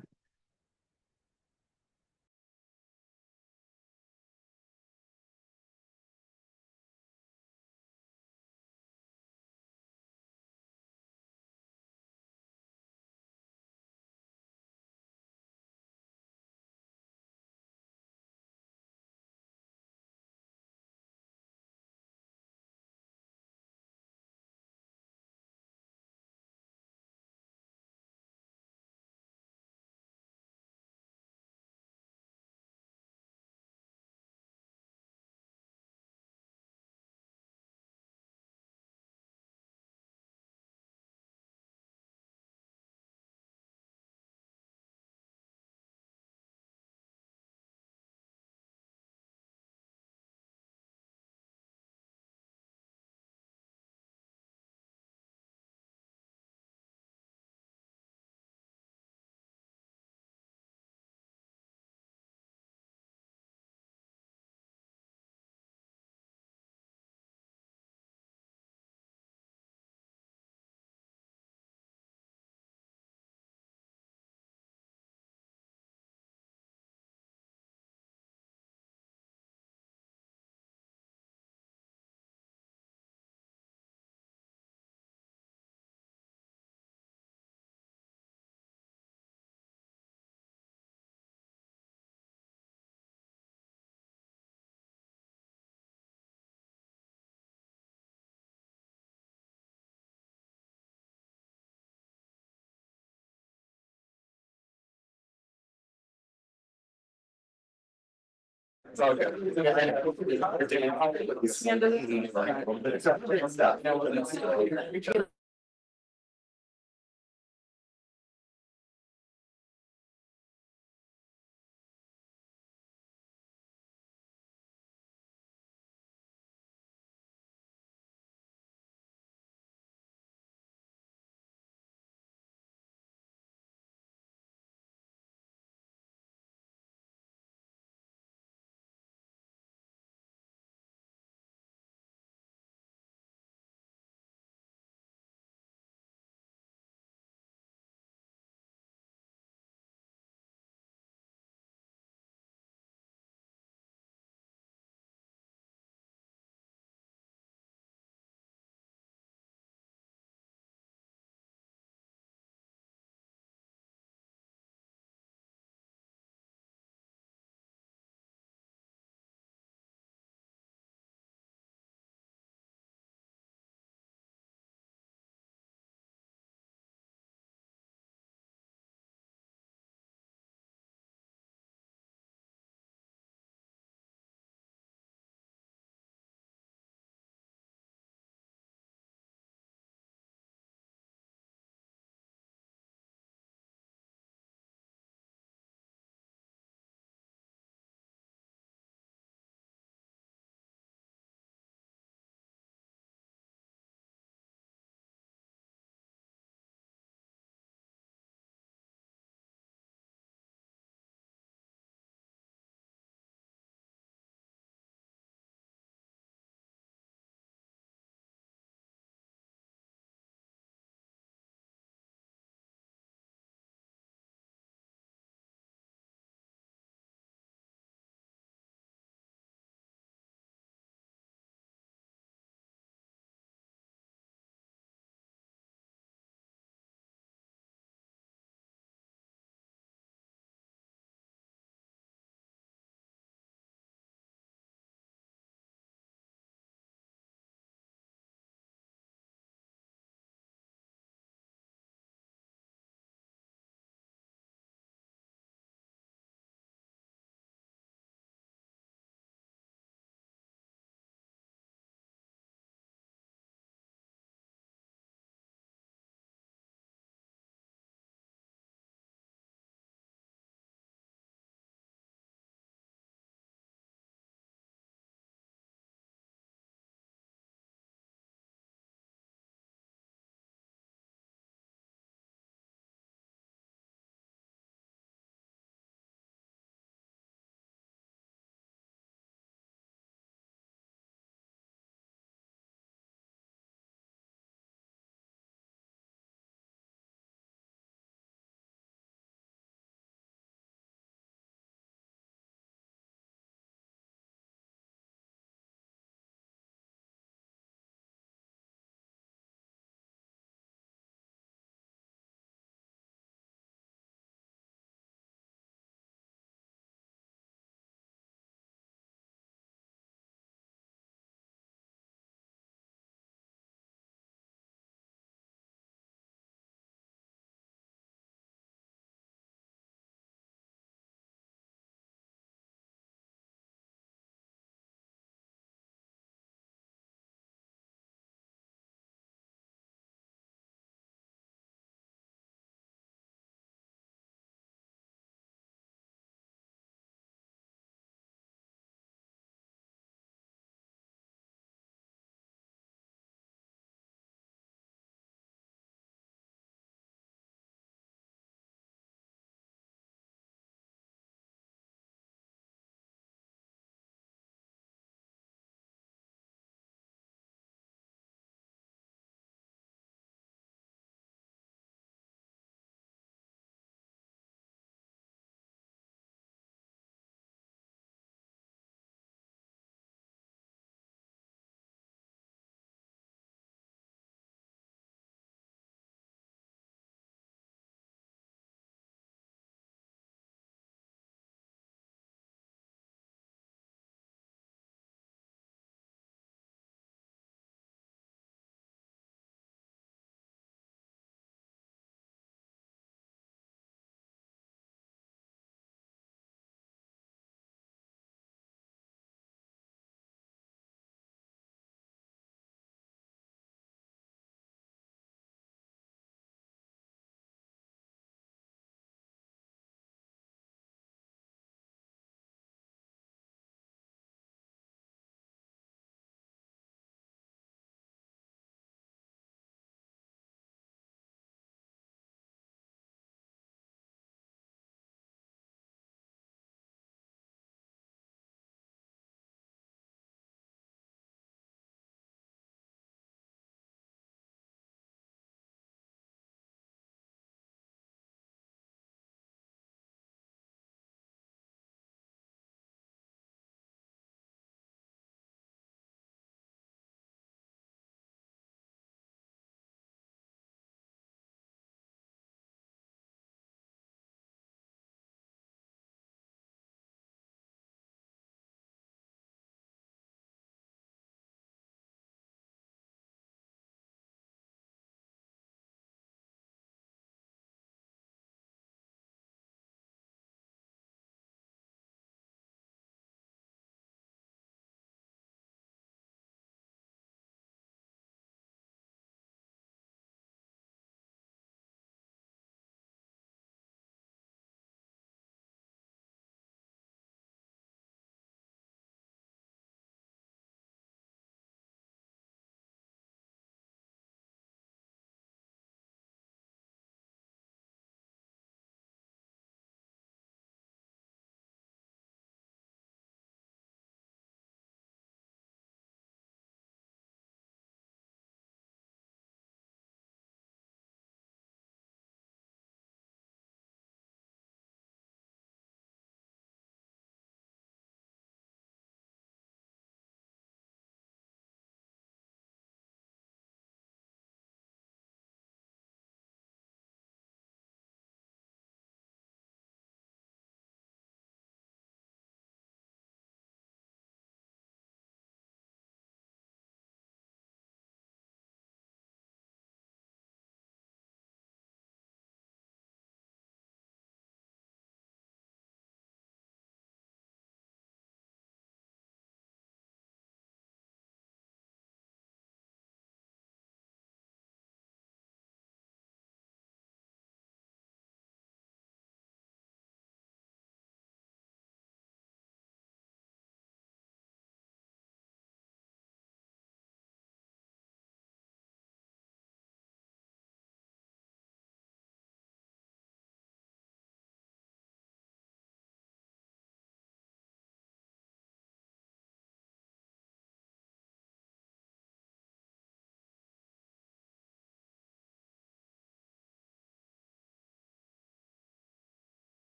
It's all good.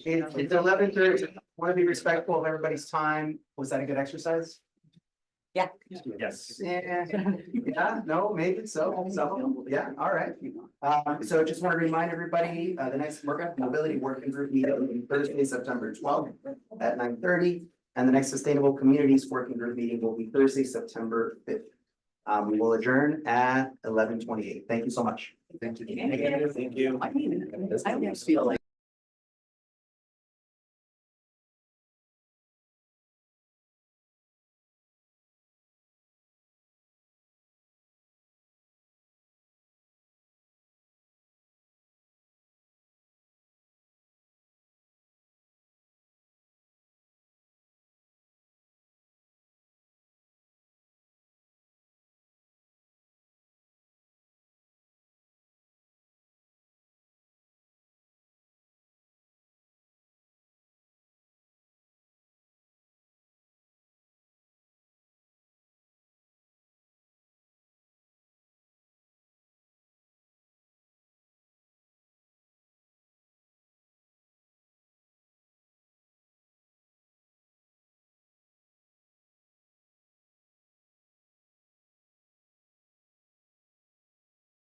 It's 11:30. Want to be respectful of everybody's time. Was that a good exercise? Yeah. Yes. Yeah, no, maybe so. Yeah, all right. So just want to remind everybody, the next mobility working group meeting will be Thursday, September 12th at 9:30. And the next sustainable communities working group meeting will be Thursday, September 5th. We will adjourn at 11:28. Thank you so much. Thank you. Thank you. I almost feel like